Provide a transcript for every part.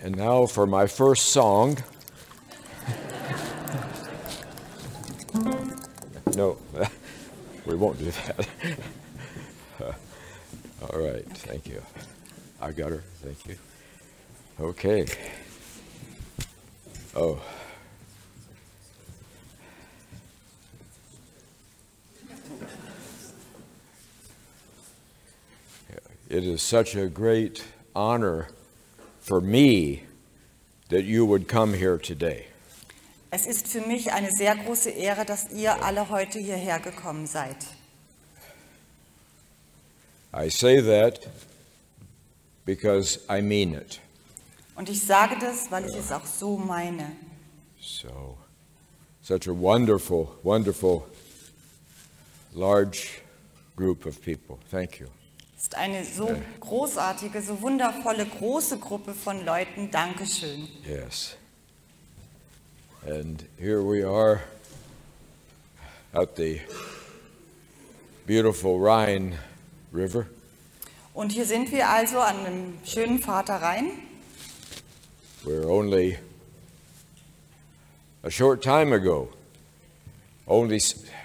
And now for my first song. No, we won't do that. All right, thank you. I got her, thank you. Okay. Oh. It is such a great honor for me that you would come here today. Es ist für mich eine sehr große Ehre, dass ihr alle heute hierher gekommen seid. I say that because I mean it. Und ich sage das, weil ich es auch so meine. So, such a wonderful, wonderful, large group of people. Thank you. Es ist eine so großartige, so wundervolle, große Gruppe von Leuten. Dankeschön. Yes. And here we are at the beautiful Rhine River. Und hier sind wir also an einem schönen Vater Rhein. Where only a short time ago, only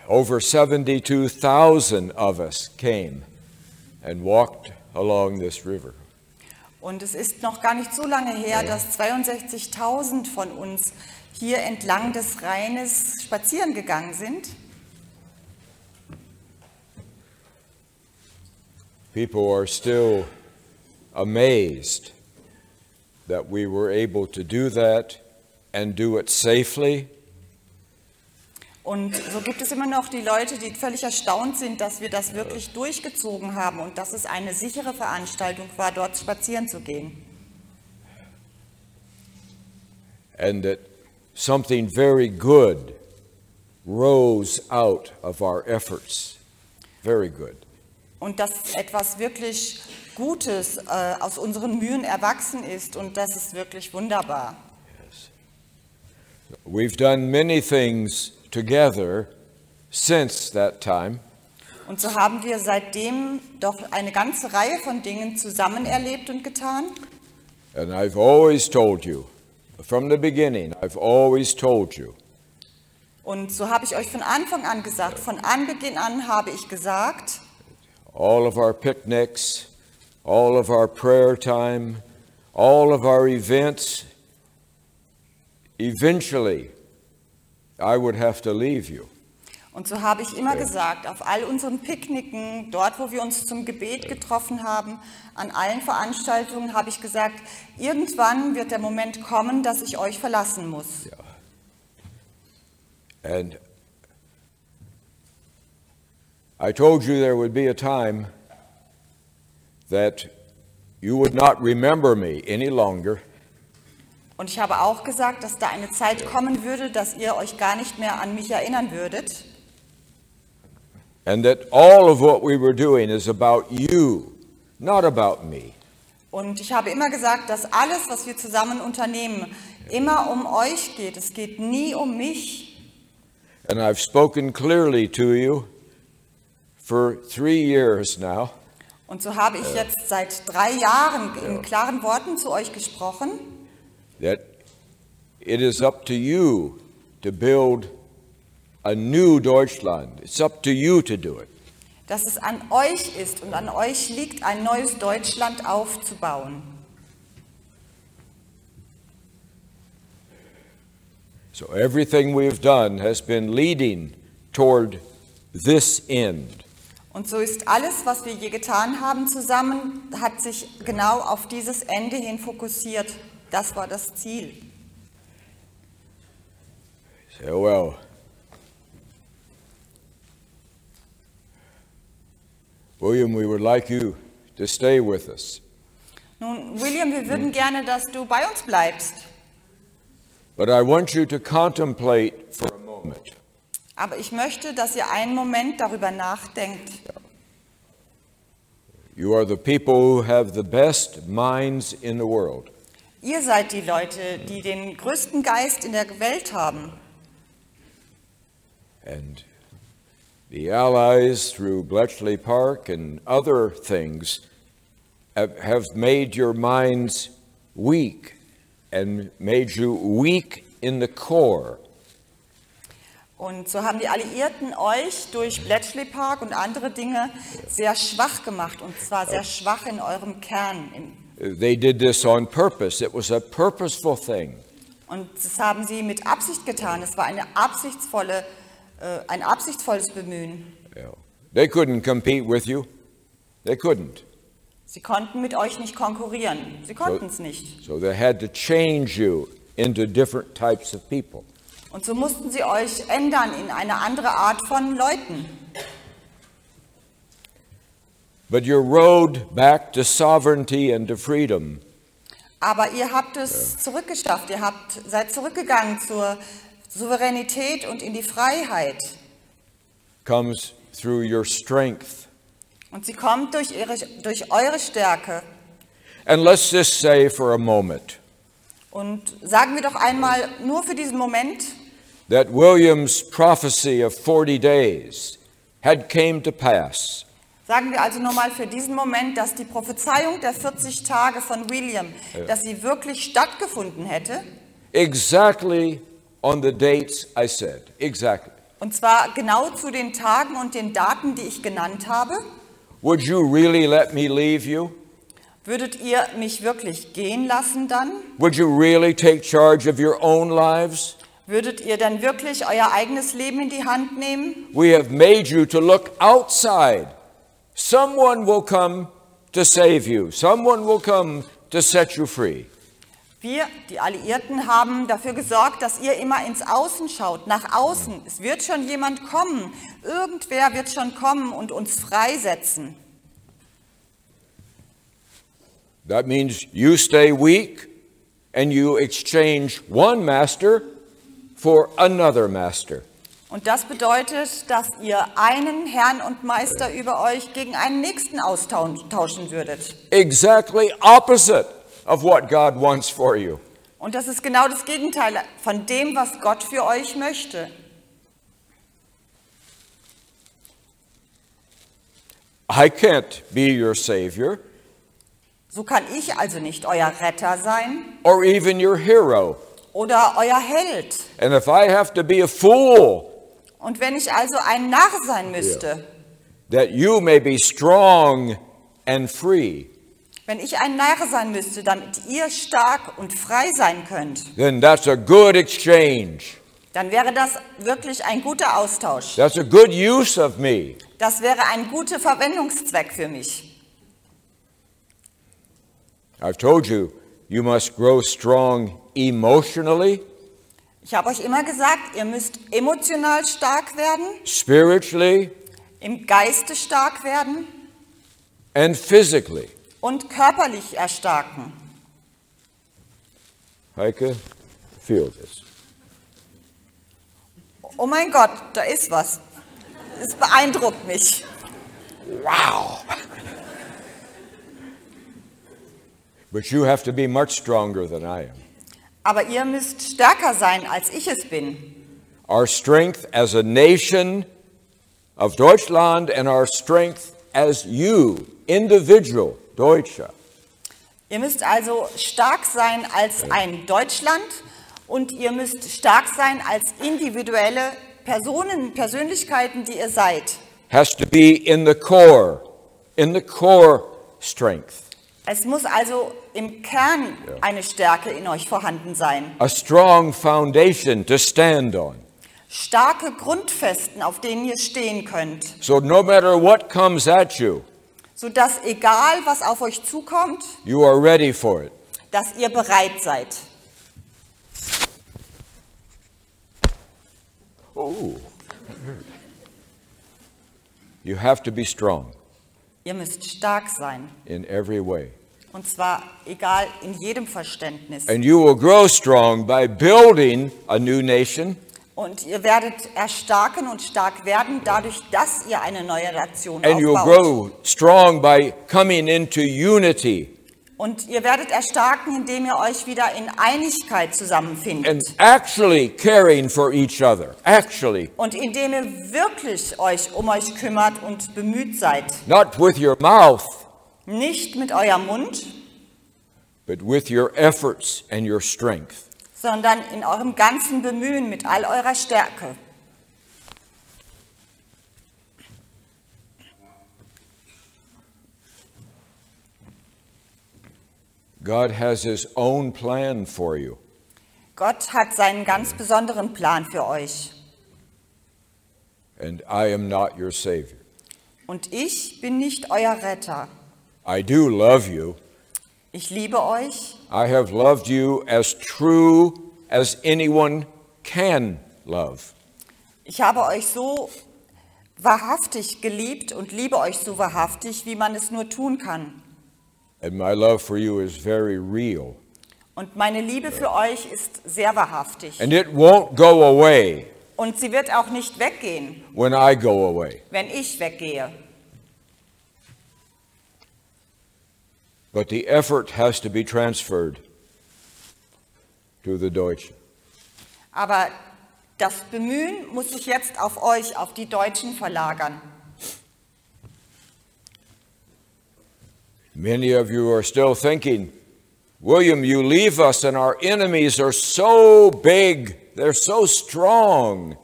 over 72,000 of us came and walked along this river. Und es ist noch gar nicht so lange her, dass 62.000 von uns hier entlang des Rheines spazieren gegangen sind. People are still amazed that we were able to do that and do it safely. Und so gibt es immer noch die Leute, die völlig erstaunt sind, dass wir das wirklich durchgezogen haben und dass es eine sichere Veranstaltung war, dort spazieren zu gehen. And that something very good rose out of our efforts. Very good. Und dass etwas wirklich Gutes aus unseren Mühen erwachsen ist und das ist wirklich wunderbar. Yes. We've done many things together since that time. Und so haben wir seitdem doch eine ganze Reihe von Dingen zusammen erlebt und getan. And I've always told you, from the beginning, I've always told you. Und so habe ich euch von Anfang an gesagt, von Anbeginn an habe ich gesagt, all of our picnics, all of our prayer time, all of our events, eventually I would have to leave you. Und so habe ich immer gesagt, auf all unseren Picknicken, dort wo wir uns zum Gebet getroffen haben, an allen Veranstaltungen habe ich gesagt, irgendwann wird der Moment kommen, dass ich euch verlassen muss. Yeah. And I told you there would be a time that you would not remember me any longer. Und ich habe auch gesagt, dass da eine Zeit kommen würde, dass ihr euch gar nicht mehr an mich erinnern würdet. And that all of what we were doing is about you, not about me. Und ich habe immer gesagt, dass alles, was wir zusammen unternehmen, immer um euch geht. Es geht nie um mich. And I've spoken clearly to you for 3 years now. Und so habe ich jetzt seit 3 Jahren in klaren Worten zu euch gesprochen. That it is up to you to build a new Deutschland. It's up to you to do it. Dass es an euch ist und an euch liegt, ein neues Deutschland aufzubauen. So everything we've done has been leading toward this end. Und so ist alles, was wir je getan haben zusammen, hat sich genau auf dieses Ende hin fokussiert. Das war das Ziel. So well, William, we would like you to stay with us. Nun, William, wir würden gerne, dass du bei uns bleibst. But I want you to contemplate for a moment. Aber ich möchte, dass ihr einen Moment darüber nachdenkt. You are the people who have the best minds in the world. Ihr seid die Leute, die den größten Geist in der Welt haben. And the Allies through Bletchley Park and other things have made your minds weak and made you weak in the core. Und so haben die Alliierten euch durch Bletchley Park und andere Dinge sehr schwach gemacht, und zwar sehr schwach in eurem Kern. They did this on purpose. It was a purposeful thing. Und das haben sie mit Absicht getan. Es war ein absichtsvolles Bemühen. Yeah. They couldn't compete with you. They couldn't. Sie konnten mit euch nicht konkurrieren. Sie konnten es nicht. So they had to change you into different types of people. Und so mussten sie euch ändern in eine andere Art von Leuten. But your road back to sovereignty and to freedom. Aber ihr habt es zurückgeschafft. Seid zurückgegangen zur Souveränität und in die Freiheit. Comes through your strength. Und sie kommt durch eure Stärke. And let's just say for a moment Und sagen wir doch einmal nur für diesen Moment, that William's prophecy of 40 days had came to pass. Sagen wir also nochmal für diesen Moment, dass die Prophezeiung der 40 Tage von William, dass sie wirklich stattgefunden hätte. Exactly on the dates I said. Exactly. Und zwar genau zu den Tagen und den Daten, die ich genannt habe. Would you really let me leave you? Würdet ihr mich wirklich gehen lassen dann? Would you really take charge of your own lives? Würdet ihr dann wirklich euer eigenes Leben in die Hand nehmen? We have made you to look outside. Someone will come to save you. Someone will come to set you free. Wir, die Alliierten, haben dafür gesorgt, dass ihr immer ins Außen schaut, nach außen. Es wird schon jemand kommen. Irgendwer wird schon kommen und uns freisetzen. That means you stay weak and you exchange one master for another master. Und das bedeutet, dass ihr einen Herrn und Meister über euch gegen einen nächsten austauschen würdet. Exactly opposite of what God wants for you. Und das ist genau das Gegenteil von dem, was Gott für euch möchte. I can't be your savior. So kann ich also nicht euer Retter sein. Or even your hero. Oder euer Held. And if I have to be a fool, und wenn ich also ein Narr sein müsste, that you may be strong and free, wenn ich ein Narr sein müsste, damit ihr stark und frei sein könnt, then that's a good exchange. Dann wäre das wirklich ein guter Austausch. That's a good use of me. Das wäre ein guter Verwendungszweck für mich. I've told you, you must grow strong emotionally. Ich habe euch immer gesagt, ihr müsst emotional stark werden, spiritually, im Geiste stark werden and physically. Und körperlich erstarken. Heike, feel this. Oh mein Gott, da ist was. Es beeindruckt mich. Wow! But you have to be much stronger than I am. Aber ihr müsst stärker sein, als ich es bin. Our strength as a nation of Deutschland and our strength as you, individual Deutscher. Ihr müsst also stark sein als ein Deutschland und ihr müsst stark sein als individuelle Persönlichkeiten, die ihr seid. Has to be in the core strength. Es muss also im Kern eine Stärke in euch vorhanden sein. A strong foundation to stand on. Starke Grundfesten, auf denen ihr stehen könnt. So no matter what comes at you, sodass egal was auf euch zukommt, you are ready for it. Dass ihr bereit seid. Oh. You have to be strong. Ihr müsst stark sein. In every way. Und zwar egal in jedem Verständnis. And you will grow strong by building a new nation. Und ihr werdet erstarken und stark werden dadurch, dass ihr eine neue Nation and you'll aufbaut. grow strong by coming into unity. Und ihr werdet erstarken, indem ihr euch wieder in Einigkeit zusammenfindet. And actually caring for each other. Actually. Und indem ihr wirklich euch um euch kümmert und bemüht seid. Not with your mouth. Nicht mit eurem Mund. but with your efforts and your strength. sondern in eurem ganzen Bemühen mit all eurer Stärke. God has his own plan for you. Gott hat seinen ganz besonderen Plan für euch. And I am not your Savior. Und ich bin nicht euer Retter. I do love you. Ich liebe euch. I have loved you as true as anyone can love. Ich habe euch so wahrhaftig geliebt und liebe euch so wahrhaftig, wie man es nur tun kann. And my love for you is very real. Und meine Liebe für euch ist sehr wahrhaftig. And it won't go away Und sie wird auch nicht weggehen, when I go away. wenn ich weggehe. But the effort has to be transferred to the Deutschen. Aber das Bemühen muss sich jetzt auf euch, auf die Deutschen verlagern. Many of you are still thinking, William, you leave us and our enemies are so big, they're so strong.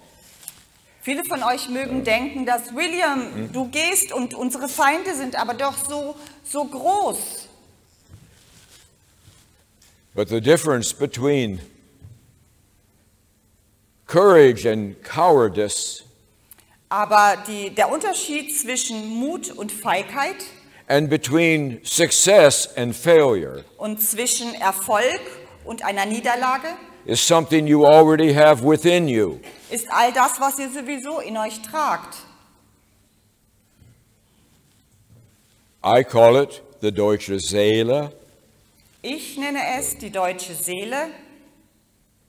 Viele von euch mögen denken, dass William, du gehst und unsere Feinde sind aber doch so groß. But the difference between courage and cowardice Aber der Unterschied zwischen Mut und Feigheit and between success and failure und zwischen Erfolg und einer Niederlage is something you already have within you. ist all das, was ihr sowieso in euch tragt. I call it the deutsche Seele. Ich nenne es die deutsche Seele.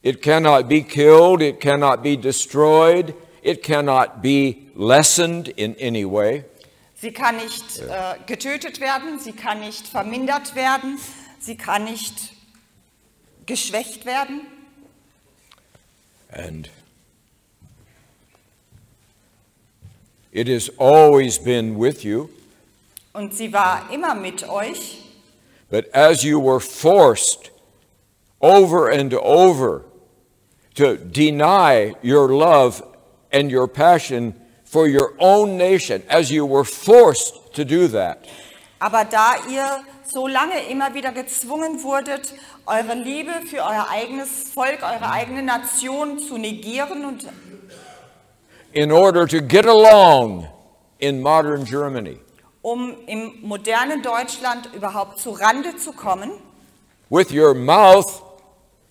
It cannot be killed, it cannot be destroyed, it cannot be lessened in any way. Sie kann nicht getötet werden, sie kann nicht vermindert werden, sie kann nicht geschwächt werden. And it has always been with you, Und sie war immer mit euch. but as you were forced over and over to deny your love and your passion for your own nation, as you were forced to do that, Aber da ihr so lange immer wieder gezwungen wurdet, eure Liebe für euer eigenes Volk, eure eigene Nation zu negieren und in order to get along in modern Germany, im modernen Deutschland überhaupt zu Rande zu kommen, with your mouth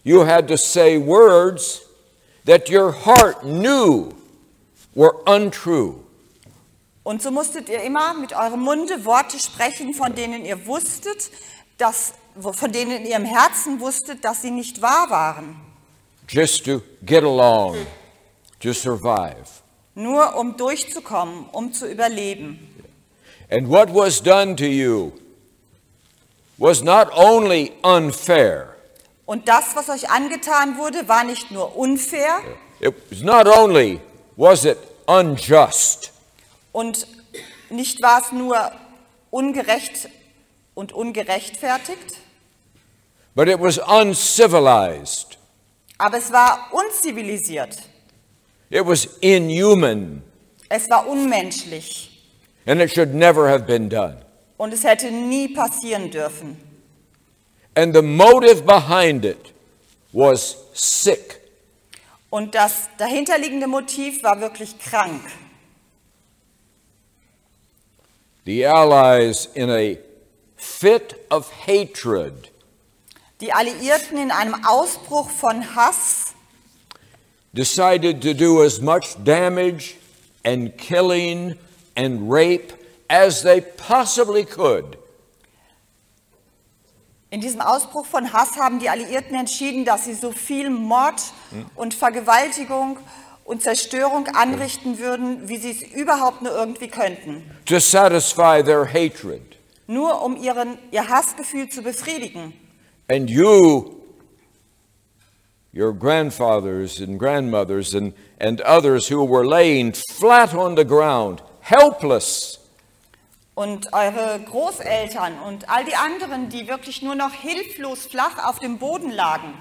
you had to say words that your heart knew were untrue. und so musstet ihr immer mit eurem Munde Worte sprechen, von denen ihr wusstet, von denen ihr im Herzen wusstet, dass sie nicht wahr waren. Just to get along, to survive. Nur um durchzukommen, um zu überleben. And what was done to you was not only unfair, Und das, was euch angetan wurde, war nicht nur unfair it was not only was it unjust, und nicht war es nur ungerecht und ungerechtfertigt, but it was uncivilized. aber es war unzivilisiert, It was inhuman, es war unmenschlich and it should never have been done. und es hätte nie passieren dürfen. And the motive behind it was sick. Und das dahinterliegende Motiv war wirklich krank. The Allies, in a fit of hatred, Die Alliierten in einem Ausbruch von Hass decided to do as much damage and killing and rape as they possibly could. In diesem Ausbruch von Hass haben die Alliierten entschieden, dass sie so viel Mord und Vergewaltigung und Zerstörung anrichten würden, wie sie es überhaupt nur irgendwie könnten. To satisfy their hatred. Nur um ihr Hassgefühl zu befriedigen. And you, your grandfathers and grandmothers and others who were laying flat on the ground, helpless. Und eure Großeltern und all die anderen, die wirklich nur noch hilflos flach auf dem Boden lagen,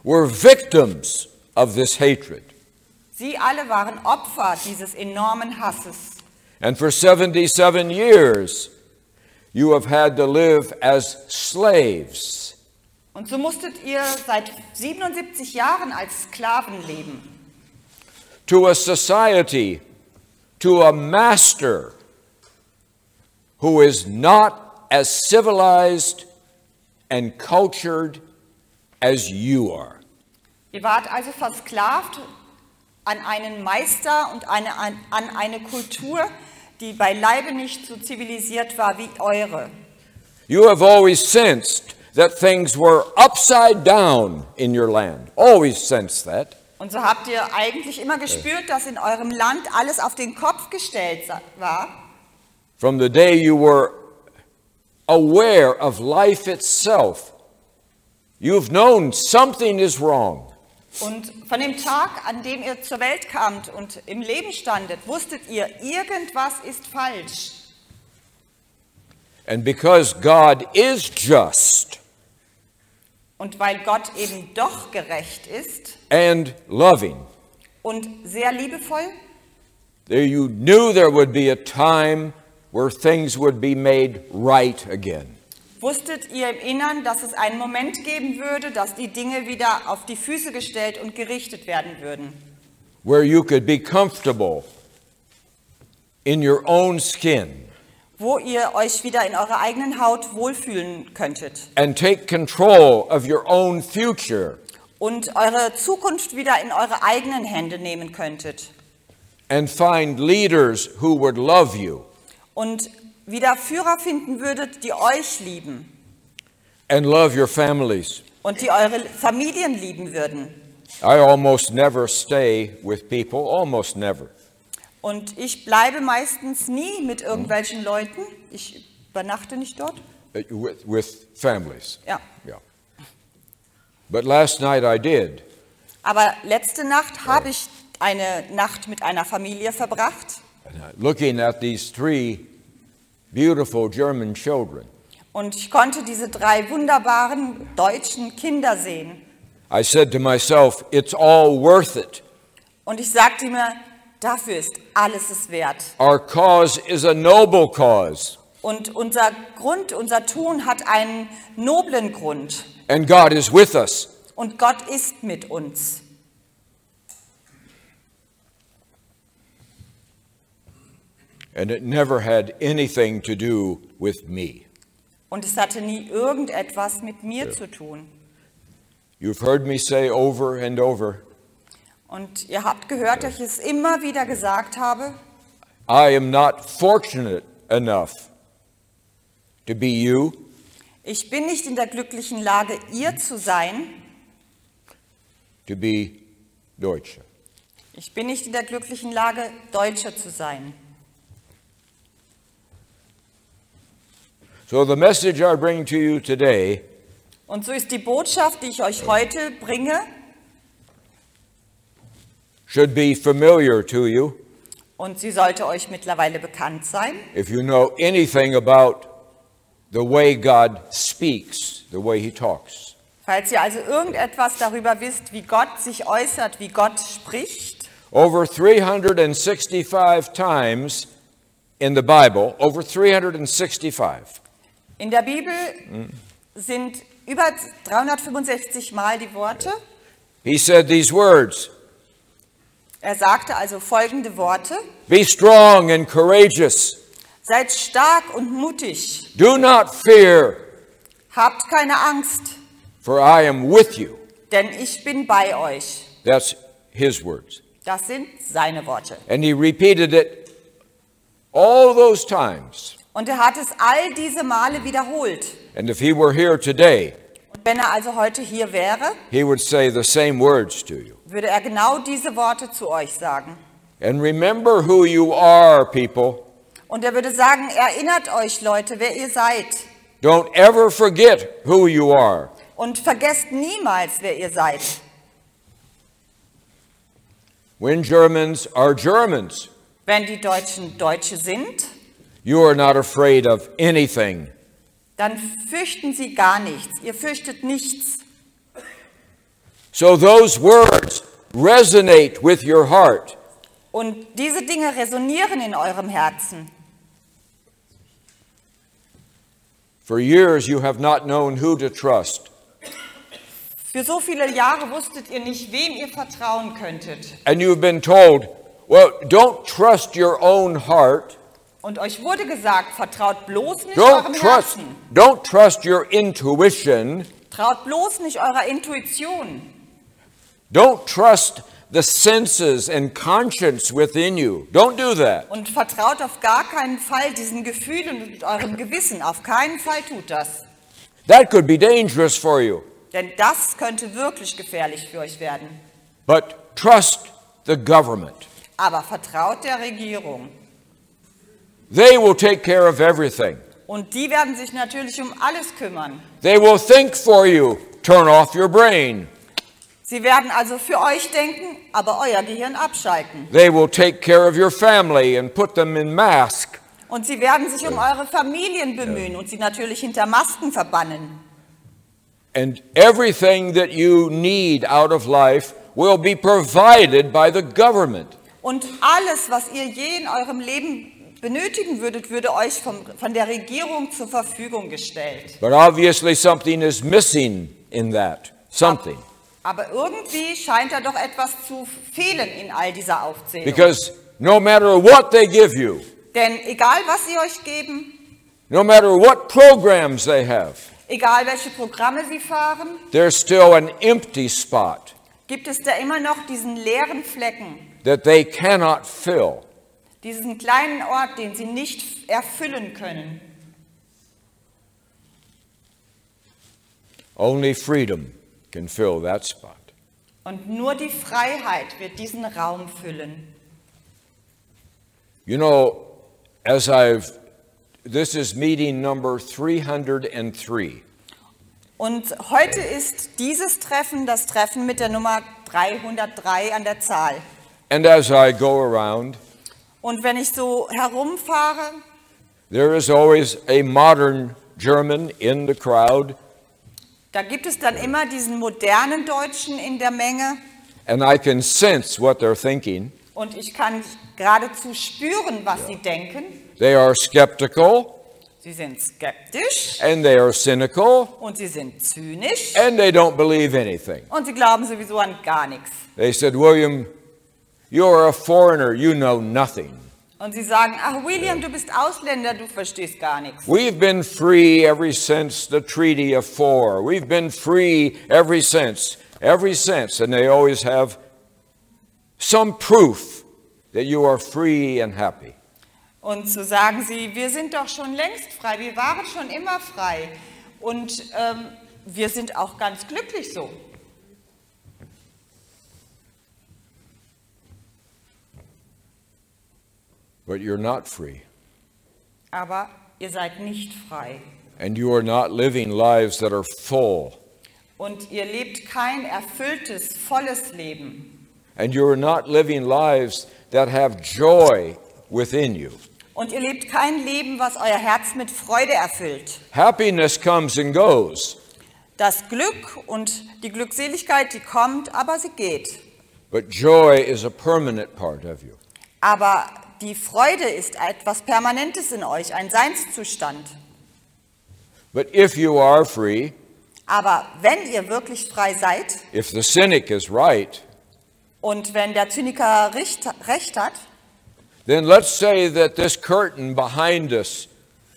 were victims of this hatred. sie alle waren Opfer dieses enormen Hasses. And for 77 years, you have had to live as slaves. Und so musstet ihr seit 77 Jahren als Sklaven leben. To a society, to a master who is not as civilized and cultured as you are. Ihr wart also versklavt an einen Meister und an eine Kultur, die beileibe nicht so zivilisiert war wie eure. You have always sensed that things were upside down in your land. Always sensed that. Und so habt ihr eigentlich immer gespürt, dass in eurem Land alles auf den Kopf gestellt war. From the day you were aware of life itself, you've known something is wrong. Und von dem Tag, an dem ihr zur Welt kamt und im Leben standet, wusstet ihr, irgendwas ist falsch. And because God is just Und weil Gott eben doch gerecht ist and loving, und sehr liebevoll, you knew there would be a time where things would be made right again. wusstet ihr im Innern, dass es einen Moment geben würde, dass die Dinge wieder auf die Füße gestellt und gerichtet werden würden. Where you could be comfortable in your own skin Wo ihr euch wieder in eurer eigenen Haut wohlfühlen könntet. and take control of your own future Und eure Zukunft wieder in eure eigenen Hände nehmen könntet. and find leaders who would love you Und wieder Führer finden würdet, die euch lieben. and love your families. Und die eure Familien lieben würden. I almost never stay with people, almost never. Und ich bleibe meistens nie mit irgendwelchen Leuten. Ich übernachte nicht dort. With families. Ja. Yeah. But last night I did. Aber letzte Nacht habe ich eine Nacht mit einer Familie verbracht. Looking at these three beautiful German children, Und ich konnte diese drei wunderbaren deutschen Kinder sehen. I said to myself, it's all worth it. Und ich sagte mir, dafür ist alles es wert. Our cause is a noble cause, Und unser Grund, unser Tun hat einen noblen Grund. and God is with us. Und Gott ist mit uns. And it never had anything to do with me. Und es hatte nie irgendetwas mit mir zu tun. You've heard me say over and over, Und ihr habt gehört, dass ich es immer wieder gesagt habe, I am not fortunate enough to be you, ich bin nicht in der glücklichen Lage, ihr zu sein. to be Deutsche. Ich bin nicht in der glücklichen Lage, Deutscher zu sein. So the message I bring to you today Und so ist die Botschaft, die ich euch heute bringe, should be familiar to you und sie sollte euch mittlerweile bekannt sein, if you know anything about the way God speaks, the way He talks. falls ihr also irgendetwas darüber wisst, wie Gott sich äußert, wie Gott spricht. Over 365 times in the Bible, over 365, In der Bibel sind über 365 Mal die Worte. He said these words, Er sagte also folgende Worte: be strong and courageous. Seid stark und mutig, Do not fear, habt keine Angst, for I am with you. denn ich bin bei euch. That's His words. Das sind seine Worte. And He repeated it all those times. Und er hat es all diese Male wiederholt. And if He were here today, Und wenn er also heute hier wäre, He would say the same words to you. würde er genau diese Worte zu euch sagen. And remember who you are, people. Und er würde sagen, erinnert euch, Leute, wer ihr seid. Don't ever forget who you are. Und vergesst niemals, wer ihr seid. When Germans are Germans, Wenn die Deutschen Deutsche sind, You are not afraid of anything. Dann fürchten Sie gar nichts. Ihr fürchtet nichts. So those words resonate with your heart. Und diese Dinge resonieren in eurem Herzen. For years you have not known who to trust. Für so viele Jahre wusstet ihr nicht, wem ihr vertrauen könntet. And you've been told, well, don't trust your own heart. Und euch wurde gesagt, vertraut bloß nicht eurem Herzen. Don't trust your intuition. Traut bloß nicht eurer Intuition. Don't trust the senses and conscience within you. Don't do that. Und vertraut auf gar keinen Fall diesen Gefühlen und eurem Gewissen. Auf keinen Fall tut das. That could be dangerous for you. Denn das könnte wirklich gefährlich für euch werden. But trust the government. Aber vertraut der Regierung. They will take care of everything. Und die werden sich natürlich um alles kümmern. They will think for you. Turn off your brain. Sie werden also für euch denken, aber euer Gehirn abschalten. They will take care of your family and put them in masks. Und sie werden sich um eure Familien bemühen und sie natürlich hinter Masken verbannen. And everything that you need out of life will be provided by the government. Und alles, was ihr je in eurem Leben benötigen würdet, würde euch von der Regierung zur Verfügung gestellt. But obviously something is missing in that. Something. Aber irgendwie scheint da doch etwas zu fehlen in all dieser Aufzählung. Because no matter what they give you, Denn egal, was sie euch geben, no matter what programs they have, egal, welche Programme sie fahren, there's still an empty spot gibt es da immer noch diesen leeren Flecken, that they cannot fill. diesen kleinen Ort, den sie nicht erfüllen können. Only freedom can fill that spot. Und nur die Freiheit wird diesen Raum füllen. You know, this is meeting number 303. Und heute ist dieses Treffen das Treffen mit der Nummer 303 an der Zahl. And as I go around, Und wenn ich so herumfahre, there is always a modern German in the crowd. da gibt es dann immer diesen modernen Deutschen in der Menge. And I can sense what they're thinking. Und ich kann geradezu spüren, was sie denken. They are skeptical. Sie sind skeptisch. And they are cynical. Und sie sind zynisch. And they don't believe anything. Und sie glauben sowieso an gar nichts. They said, William, you are a foreigner. You know nothing. Und sie sagen, ach William, du bist Ausländer, du verstehst gar nichts. We've been free ever since the Treaty of Four. We've been free ever since. And they always have some proof that you are free and happy. Und so sagen sie, wir sind doch schon längst frei, wir waren schon immer frei. Und wir sind auch ganz glücklich so. But you're not free. Aber ihr seid nicht frei. And you are not living lives that are full. Und ihr lebt kein erfülltes, volles Leben. And you are not living lives that have joy within you. Und ihr lebt kein Leben, was euer Herz mit Freude erfüllt. Happiness comes and goes. Das Glück und die Glückseligkeit, die kommt, aber sie geht. But joy is a permanent part of you. Aber die Freude ist etwas Permanentes in euch, ein Seinszustand. But if you are free, Aber wenn ihr wirklich frei seid if the cynic is right, und wenn der Zyniker recht hat, then let's say that this curtain behind us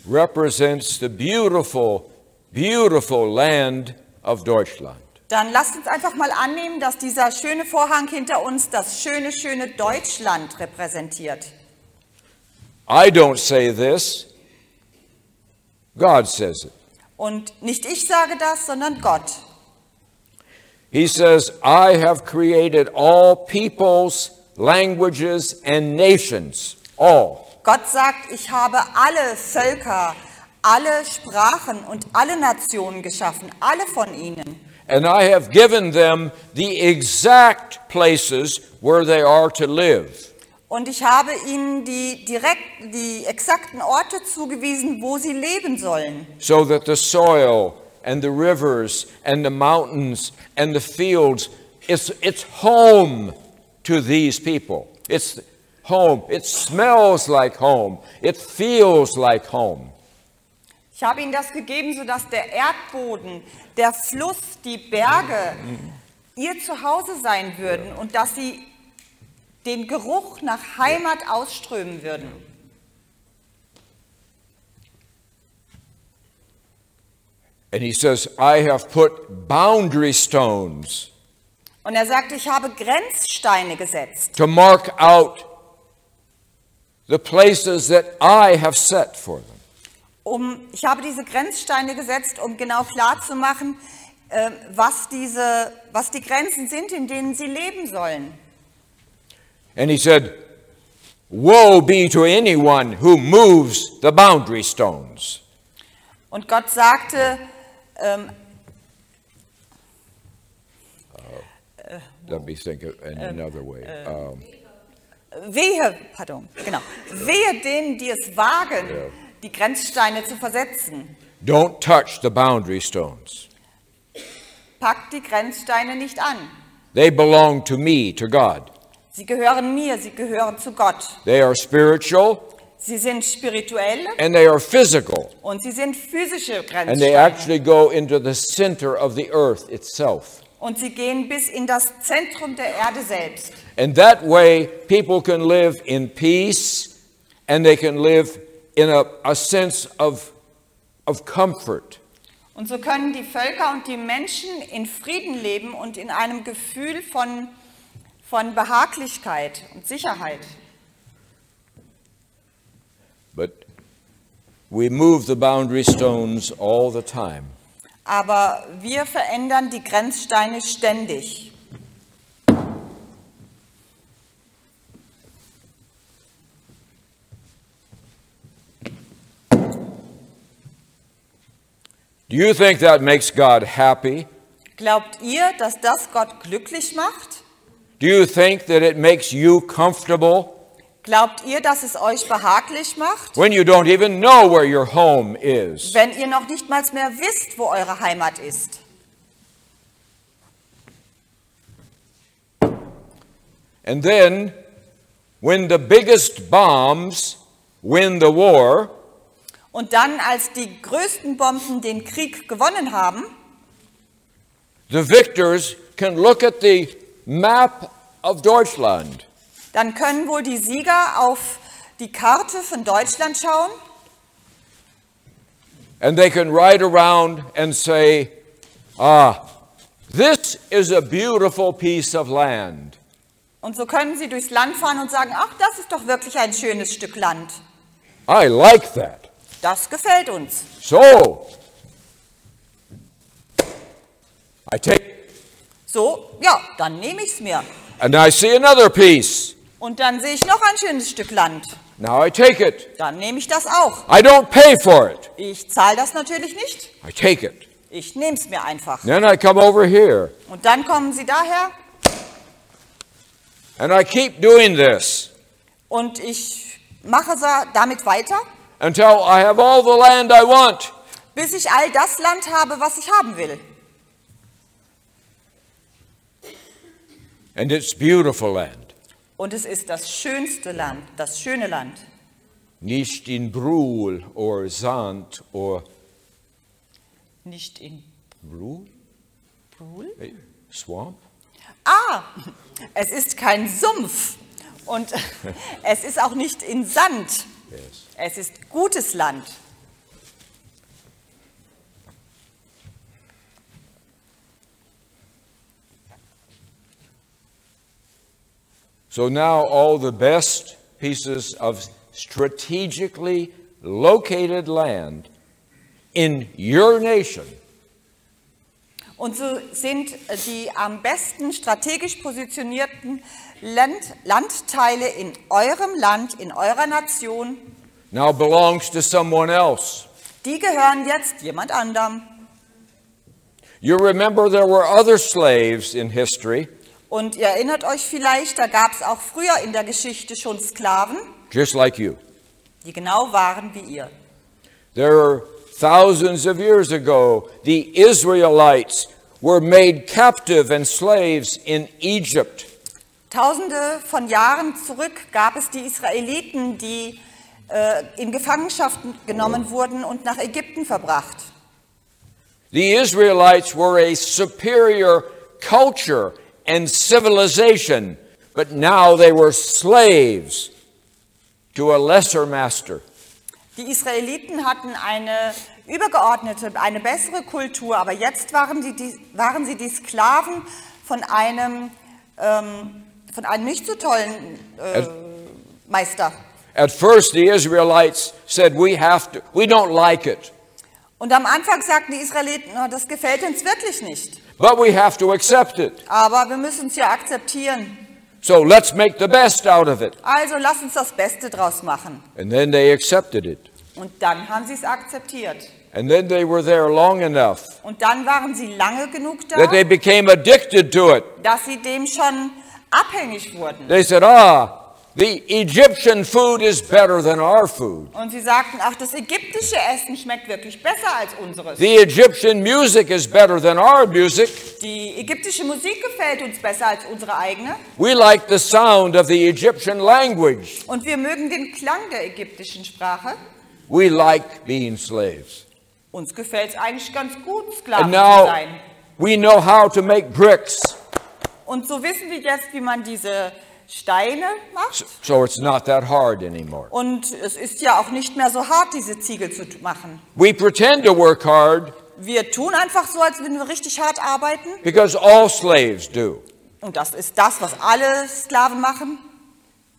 represents the beautiful, beautiful land of Deutschland. dann lasst uns einfach mal annehmen, dass dieser schöne Vorhang hinter uns das schöne, schöne Deutschland repräsentiert. I don't say this, God says it. Und nicht ich sage das, sondern Gott. He says, I have created all peoples, languages and nations, all. Gott sagt, ich habe alle Völker, alle Sprachen und alle Nationen geschaffen, alle von ihnen. And I have given them the exact places where they are to live. Und ich habe ihnen die exakten Orte zugewiesen, wo sie leben sollen. So that the soil and the rivers and the mountains and the fields, it's home to these people. It's home. It smells like home. It feels like home. Ich habe ihnen das gegeben, sodass der Erdboden, der Fluss, die Berge ihr Zuhause sein würden und dass sie den Geruch nach Heimat ausströmen würden. And he says, I have put boundary stones. Und er sagt, ich habe Grenzsteine gesetzt. To mark out the places that I have set for them. Ich habe diese Grenzsteine gesetzt, um genau klarzumachen, was die Grenzen sind, in denen sie leben sollen. And he said, woe be to anyone who moves the boundary stones. Und Gott sagte, Let me think in another way. Wehe denen, die es wagen, die Grenzsteine zu versetzen. Don't touch the boundary stones. Packt die Grenzsteine nicht an. They belong to me, to God. Sie gehören mir, sie gehören zu Gott. They are spiritual. Sie sind spirituell. And they are physical. Und sie sind physische Grenzsteine. And they actually go into the center of the earth itself. Und sie gehen bis in das Zentrum der Erde selbst. And that way people can live in peace and they can live in a sense of comfort. Und so können die Völker und die Menschen in Frieden leben und in einem Gefühl von Behaglichkeit und Sicherheit. But we move the boundary stones all the time. Aber wir verändern die Grenzsteine ständig. Do you think that makes God happy? Glaubt ihr, dass das Gott glücklich macht? Do you think that it makes you comfortable? Glaubt ihr, dass es euch behaglich macht? When you don't even know where your home is. Wenn ihr noch nicht mal mehr wisst, wo eure Heimat ist. And then, when the biggest bombs win the war, und dann, als die größten Bomben den Krieg gewonnen haben, the victors can look at the map of Deutschland. Dann können wohl die Sieger auf die Karte von Deutschland schauen. And they can ride around and say, this is a beautiful piece of land. Und so können sie durchs Land fahren und sagen, ach, das ist doch wirklich ein schönes Stück Land. I like that. Das gefällt uns. So, I take it. So, ja, dann nehme ich es mir. And I see another piece. Und dann sehe ich noch ein schönes Stück Land. Now I take it. Dann nehme ich das auch. I don't pay for it. Ich zahle das natürlich nicht. I take it. Ich nehme es mir einfach. Then I come over here. Und dann kommen sie daher. And I keep doing this. Und ich mache damit weiter. Until I have all the land I want. Bis ich all das Land habe, was ich haben will. And it's beautiful land. Und es ist das schönste Land, das schöne Land. Nicht in Brühl or Sand or Nicht in Brühl? Swamp? Es ist kein Sumpf und es ist auch nicht in Sand. Yes. Es ist gutes Land. So now all the best pieces of strategically located land in your nation Und so sind die am besten strategisch positionierten Landteile in eurem Land, in eurer Nation, now belongs to someone else. die gehören jetzt jemand anderem. You remember there were other slaves in history. Und ihr erinnert euch vielleicht, da gab es auch früher in der Geschichte schon Sklaven, just like you. die genau waren wie ihr. There are thousands of years ago, the Israelites were made captive and slaves in Egypt. Tausende von Jahren zurück gab es die Israeliten, die in Gefangenschaft genommen wurden und nach Ägypten verbracht. The Israelites were a superior culture and civilization, but now they were slaves to a lesser master. Die Israeliten hatten eine übergeordnete, eine bessere Kultur, aber jetzt waren sie die Sklaven von einem nicht so tollen Meister. At first the Israelites said, we don't like it, Und am Anfang sagten die Israeliten, oh, das gefällt uns wirklich nicht. but we have to accept it. Aber wir müssen es ja akzeptieren. So let's make the best out of it. Also lass uns das Beste draus machen. And then they accepted it. Und dann haben sie es akzeptiert. And then they were there long enough Und dann waren sie lange genug da, that they became addicted to it. dass sie dem schon abhängig wurden. They said, the Egyptian food is better than our food. Und sie sagten, ach, das ägyptische Essen schmeckt wirklich besser als unseres. The Egyptian music is better than our music. Die ägyptische Musik gefällt uns besser als unsere eigene. We like the sound of the Egyptian language. Und wir mögen den Klang der ägyptischen Sprache. We like being slaves. Uns gefällt es eigentlich ganz gut, And Sklaven zu now sein. we know how to make bricks. Und so wissen wir jetzt, wie man diese Steine macht. So it's not that hard anymore. Und es ist ja auch nicht mehr so hart, diese Ziegel zu machen. We pretend to work hard Wir tun einfach so, als würden wir richtig hart arbeiten. because all slaves do. Und das ist das, was alle Sklaven machen.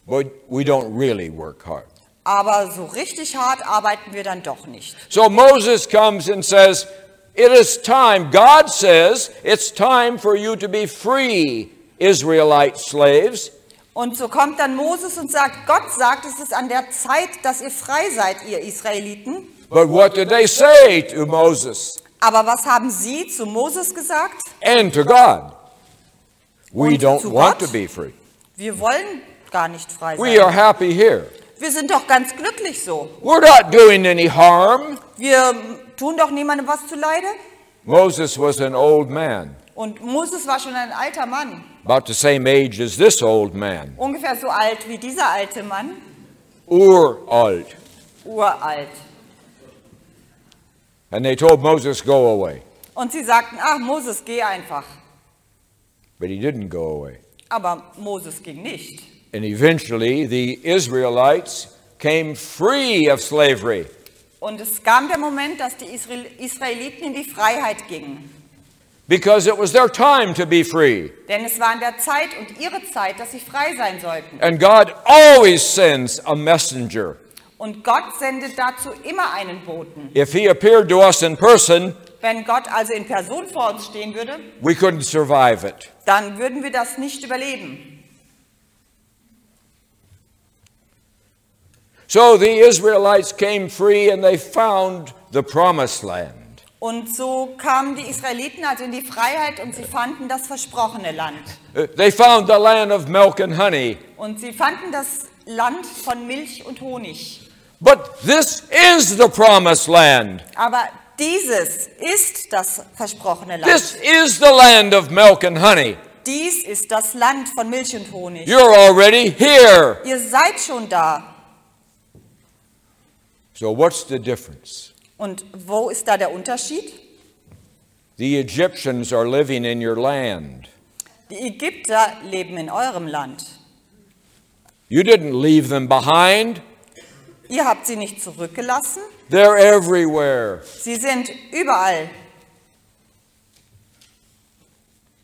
But we don't really work hard. Aber so richtig hart arbeiten wir dann doch nicht. So Moses comes and says, it is time. God says it's time for you to be free, Israelite slaves. Und so kommt dann Moses und sagt, Gott sagt, es ist an der Zeit, dass ihr frei seid, ihr Israeliten. But what did they say to Moses Aber was haben sie zu Moses gesagt? and to God? We Und don't zu want Gott? to be free. Wir wollen gar nicht frei We are sein. happy here. Wir sind doch ganz glücklich so. We're not doing any harm. Wir tun doch niemandem was zuleide. Moses was an old man, Und Moses war schon ein alter Mann. about the same age as this old man. Ungefähr so alt wie dieser alte Mann. Uralt. Uralt. And they told Moses, go away. Und sie sagten, ach Moses, geh einfach. But he didn't go away. Aber Moses ging nicht. And eventually the Israelites came free of slavery. Und es kam der Moment, dass die Israeliten in die Freiheit gingen. Because it was their time to be free. Denn es war an der Zeit und ihre Zeit, dass sie frei sein sollten. And God always sends a messenger. Und Gott sendet dazu immer einen Boten. If he appeared to us in person, Wenn Gott also in Person vor uns stehen würde, we couldn't survive it. dann würden wir das nicht überleben. So the Israelites came free and they found the promised land. Und so kamen die Israeliten also in die Freiheit und sie fanden das versprochene Land. They found the land of milk and honey. Und sie fanden das Land von Milch und Honig. But this is the promised land. Aber dieses ist das versprochene This Land. is the land of milk and honey. Dies ist das Land von Milch und Honig. You're already here. Ihr seid schon da. So what's the difference? Und wo ist da der Unterschied? The Egyptians are living in your land. Die Ägypter leben in eurem Land. You didn't leave them behind. Ihr habt sie nicht zurückgelassen. They're everywhere. Sie sind überall.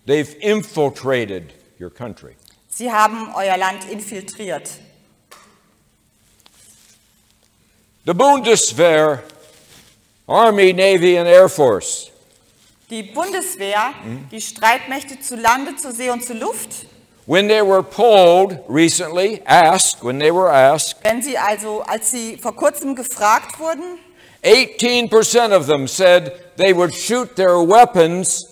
They've infiltrated your country. Sie haben euer Land infiltriert. The Bundeswehr, Army, Navy, and Air Force, Die Bundeswehr, die Streitmächte zu Lande, zu See und zu Luft, when they were polled recently, when they were asked, wenn sie also, als sie vor kurzem gefragt wurden, 18% of them said they would shoot their weapons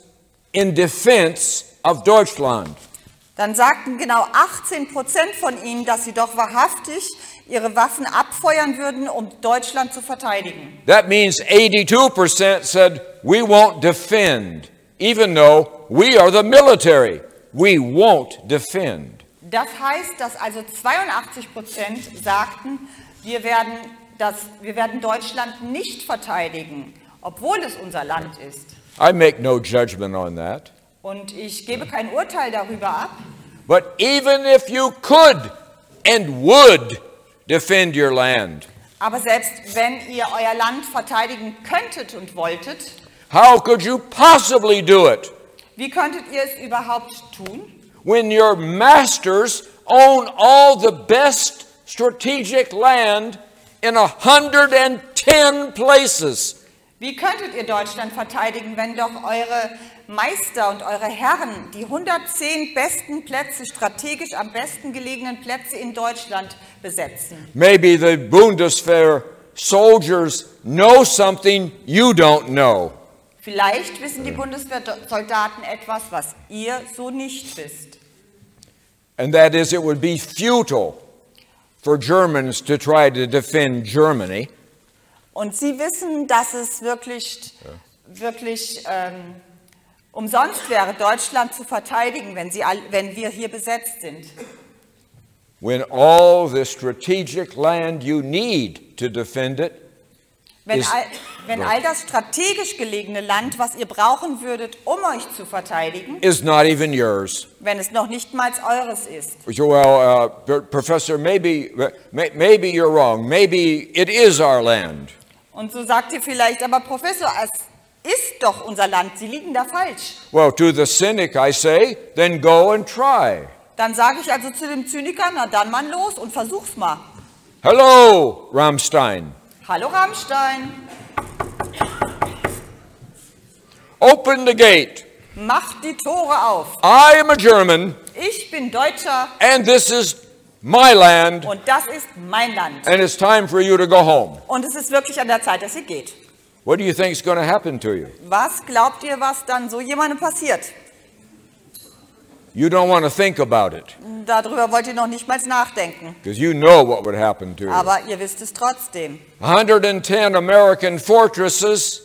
in defense of Deutschland. Dann sagten genau 18% von ihnen, dass sie doch wahrhaftig ihre Waffen abfeuern würden, um Deutschland zu verteidigen. That means 82% said, we won't defend, even though we are the military. We won't defend. Das heißt, dass also 82% sagten, wir werden Deutschland nicht verteidigen, obwohl es unser Land ist. I make no judgment on that. Und ich gebe kein Urteil darüber ab. But even if you could and would defend your land, Aber selbst wenn ihr euer Land verteidigen könntet und wolltet, how could you possibly do it wie könntet ihr es überhaupt tun, when your masters own all the best strategic land in 110 places? Wie könntet ihr Deutschland verteidigen, wenn doch eure Meister und eure Herren die 110 besten Plätze, strategisch am besten gelegenen Plätze in Deutschland besetzen? Maybe the Bundeswehr soldiers know something you don't know. Vielleicht wissen die Bundeswehrsoldaten etwas, was ihr so nicht wisst. And that is, it would be futile for Germans to try to defend Germany. Und sie wissen, dass es wirklich umsonst wäre, Deutschland zu verteidigen, wenn wir hier besetzt sind. When all the strategic land you need to defend it Wenn all das strategisch gelegene Land, was ihr brauchen würdet, um euch zu verteidigen, is not even yours. wenn es noch nicht mal eures ist. Well, Professor, maybe you're wrong. Maybe it is our land. Und so sagt ihr vielleicht, aber Professor, es ist doch unser Land, Sie liegen da falsch. Well, to the cynic I say, then go and try. Dann sage ich also zu dem Zyniker, na dann mal los und versuch's mal. Hello, Rammstein. Hallo Rammstein. Open the gate. Macht die Tore auf. I am a German. Ich bin Deutscher. And this is my land. Und das ist mein Land. And it's time for you to go home. Und es ist wirklich an der Zeit, dass ihr geht. What do you think is going to happen to you? Was glaubt ihr, was dann so jemandem passiert? You don't want to think about it. Darüber wollt ihr noch nicht mal nachdenken. Because you know what would happen to you. Aber ihr wisst es trotzdem. 110 American fortresses.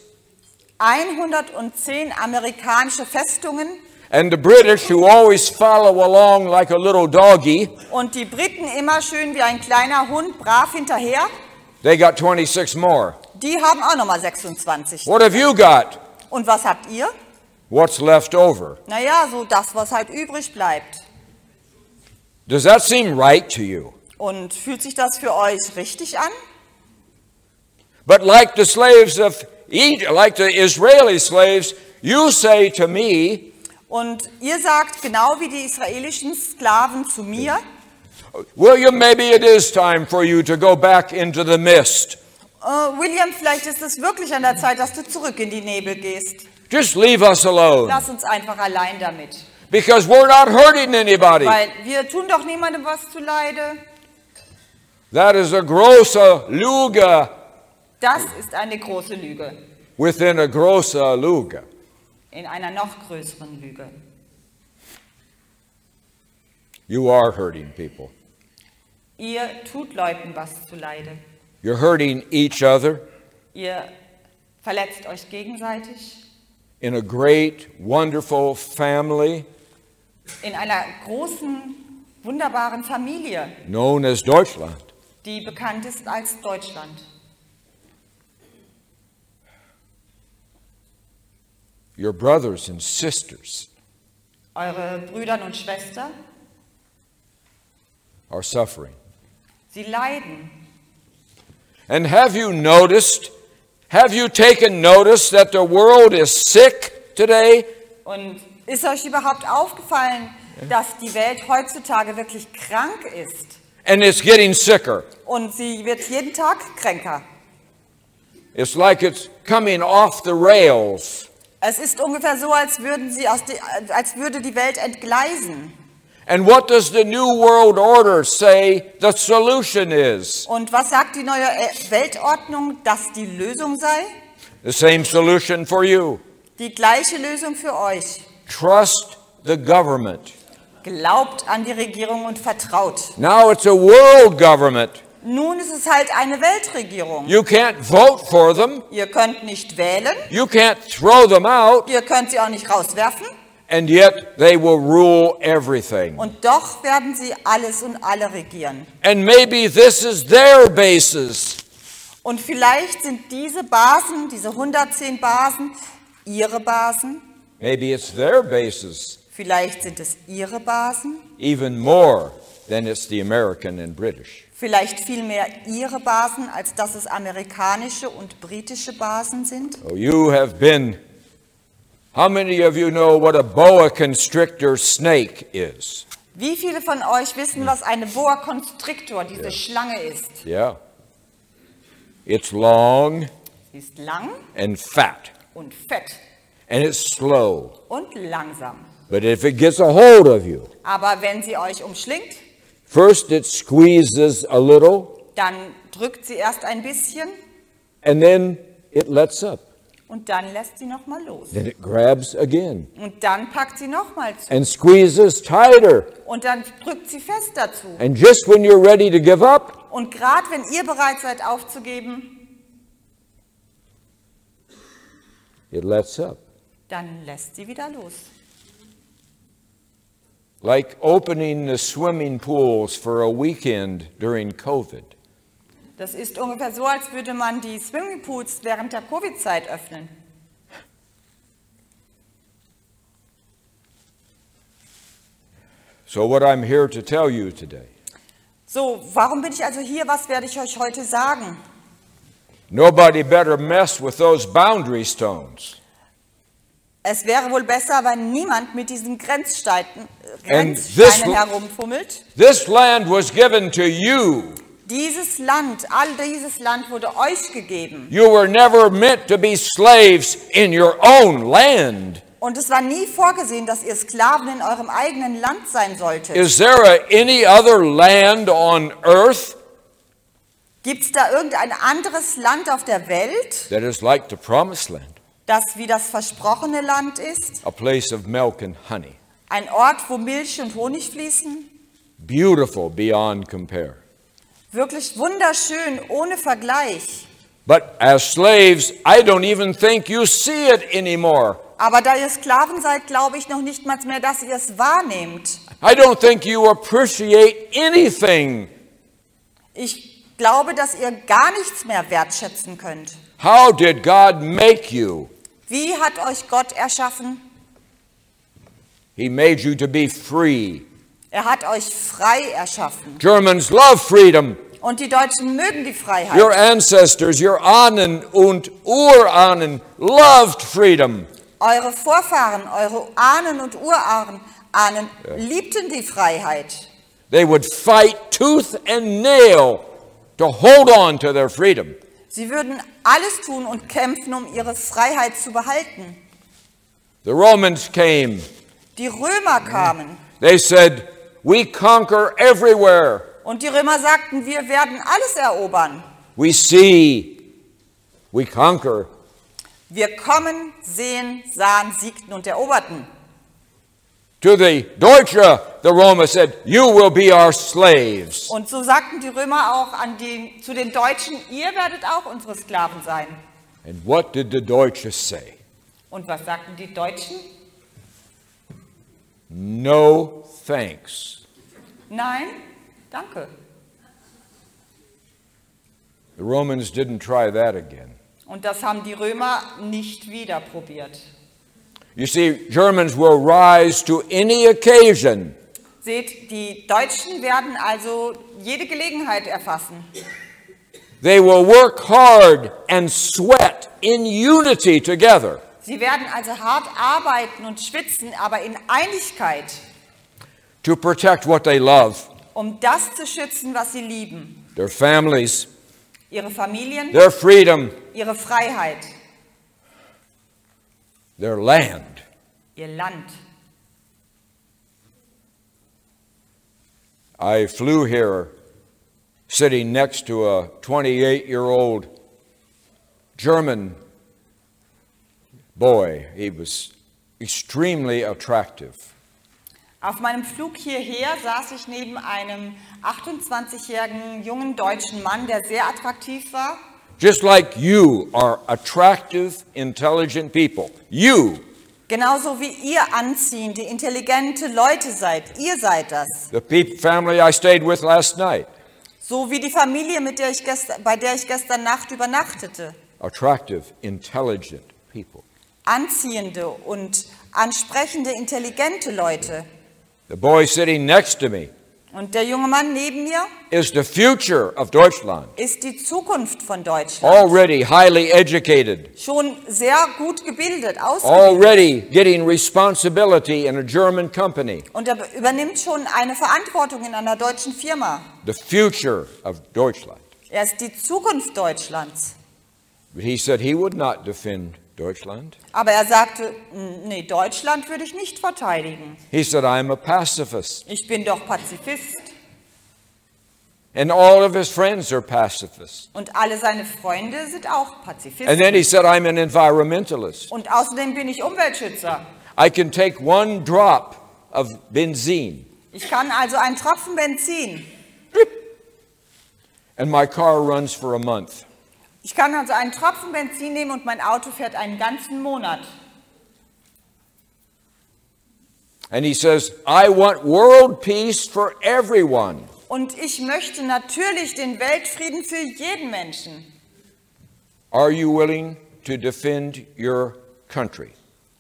110 amerikanische Festungen. And the British, who always follow along like a little doggy. Und die Briten immer schön wie ein kleiner Hund brav hinterher. They got 26 more. Die haben auch nochmal 26. What have you got? Und was habt ihr? What's left over? Naja, so das, was halt übrig bleibt. Does that seem right to you? Und fühlt sich das für euch richtig an? But like the slaves of Egypt, like the Israeli slaves, you say to me, und ihr sagt genau wie die israelischen Sklaven zu mir, William, maybe it is time for you to go back into the mist. William, vielleicht ist es wirklich an der Zeit, dass du zurück in die Nebel gehst. Just leave us alone. Lass uns einfach allein damit. Because we're not hurting anybody. Weil wir tun doch niemandem was zuleide. That is a große Lüge. Das ist eine große Lüge. Within a große Lüge. In einer noch größeren Lüge. You are hurting people. Ihr tut Leuten was zuleide. You're hurting each other. Ihr verletzt euch gegenseitig. In a great, wonderful family. In einer großen, wunderbaren Familie. Known as Deutschland. Die bekannt ist als Deutschland. Your brothers and sisters Eure Brüder und Schwestern are suffering. Sie leiden. And have you taken notice that the world is sick today? Und ist euch überhaupt aufgefallen, dass die Welt heutzutage wirklich krank ist? And it's getting sicker. Und sie wird jeden Tag kränker. It's like it's coming off the rails. Es ist ungefähr so, als würde die Welt entgleisen. And what does the New World Order say the solution is? Und was sagt die neue Weltordnung, dass die Lösung sei? The same solution for you. Die gleiche Lösung für euch. Trust the government. Glaubt an die Regierung und vertraut. Now it's a world government. Nun ist es halt eine Weltregierung. You can't vote for them. Ihr könnt nicht wählen. You can't throw them out. Ihr könnt sie auch nicht rauswerfen. And yet they will rule everything. Und doch werden sie alles und alle regieren. And maybe this is their basis. Und vielleicht sind diese Basen, diese 110 Basen, ihre Basen. Maybe it's their basis. Vielleicht sind es ihre Basen. Even more than it's the American and British. Vielleicht viel mehr ihre Basen, als dass es amerikanische und britische Basen sind. Oh, you have been. How many of you know what a boa constrictor snake is? Wie viele von euch wissen, was eine Boa constrictor, diese Schlange ist? Yeah. It's long Sie ist lang and fat, und fett and it's slow. und langsam. But if it gets a hold of you, Aber wenn sie euch umschlingt, first it squeezes a little, dann drückt sie erst ein bisschen and then it lets up. und dann lässt sie nochmal los. Then it grabs again Und dann packt sie nochmal zu. and squeezes tighter. Und dann drückt sie fest dazu. And just when you're ready to give up, Und gerade wenn ihr bereit seid aufzugeben, it lets up. dann lässt sie wieder los. Like opening the swimming pools for a weekend during COVID. Das ist ungefähr so, als würde man die Swimmingpools während der Covid-Zeit öffnen. So what I'm here to tell you today, So, warum bin ich also hier? Was werde ich euch heute sagen? nobody better mess with those boundary stones. Es wäre wohl besser, wenn niemand mit diesen Grenzsteinen this- herumfummelt. This land was given to you. Dieses Land wurde euch gegeben. You were never meant to be slaves in your own land. Und es war nie vorgesehen, dass ihr Sklaven in eurem eigenen Land sein solltet. Is there any other land on earth Gibt es da irgendein anderes Land auf der Welt, that is like the promised land? das wie das versprochene Land ist? A place of milk and honey. Ein Ort, wo Milch und Honig fließen? Beautiful beyond compare. Wirklich wunderschön, ohne Vergleich. But as slaves, I don't even think you see it anymore. Aber da ihr Sklaven seid, glaube ich noch nicht mal mehr, dass ihr es wahrnehmt. I don't think you appreciate anything. Ich glaube, dass ihr gar nichts mehr wertschätzen könnt. How did God make you? Wie hat euch Gott erschaffen? He made you to be free. Er hat euch frei erschaffen. Germans love freedom. Und die Deutschen mögen die Freiheit. Your ancestors, your Ahnen und Urahnen loved freedom. Eure Vorfahren, eure Ahnen und Urahnen liebten die Freiheit. They would fight tooth and nail to hold on to their freedom. Sie würden alles tun und kämpfen, um ihre Freiheit zu behalten. The Romans came. Die Römer kamen. They said, we conquer everywhere. Und die Römer sagten, wir werden alles erobern. We see, we conquer. Wir kommen, sehen, sahen, siegten und eroberten. To the Deutsche, the Roma said, you will be our slaves. Und so sagten die Römer auch zu den Deutschen, ihr werdet auch unsere Sklaven sein. And what did the Deutsche say? Und was sagten die Deutschen? No thanks. Nein, danke. The Romans didn't try that again. Und das haben die Römer nicht wieder probiert. You see, Germans will rise to any occasion. Seht, die Deutschen werden also jede Gelegenheit erfassen. They will work hard and sweat in unity together. Sie werden also hart arbeiten und schwitzen, aber in Einigkeit, To protect what they love. um das zu schützen, was sie lieben. Their families, Ihre Familien, their freedom, ihre Freiheit, their land. ihr Land. I flew here sitting next to a 28-year-old German boy. He was extremely attractive. Auf meinem Flug hierher saß ich neben einem 28-jährigen jungen deutschen Mann, der sehr attraktiv war. Just like you are attractive, intelligent people. You. Genauso wie ihr anziehende, intelligente Leute seid. Ihr seid das. The family I stayed with last night. So wie die Familie, bei der ich gestern Nacht übernachtete. Attractive, intelligent people. Anziehende und ansprechende, intelligente Leute. The boy sitting next to me Und der junge Mann neben mir is the future of Deutschland. ist die Zukunft von Deutschland. Already highly educated. Schon sehr gut gebildet, ausgebildet. Already getting responsibility in a German company. Und er übernimmt schon eine Verantwortung in einer deutschen Firma. The future of Deutschland. Er ist die Zukunft Deutschlands. But he said he would not defend Deutschland. Aber er sagte, nee, Deutschland würde ich nicht verteidigen. He said, I'm a pacifist. Ich bin doch Pazifist. And all of his friends are pacifists. Und alle seine Freunde sind auch Pazifisten. And then he said, I'm an environmentalist. Und außerdem bin ich Umweltschützer. I can take one drop of benzene. Ich kann also einen Tropfen Benzin. And my car runs for a month. Ich kann also einen Tropfen Benzin nehmen und mein Auto fährt einen ganzen Monat. And he says, I want world peace for everyone. Und ich möchte natürlich den Weltfrieden für jeden Menschen. Are you willing to defend your country?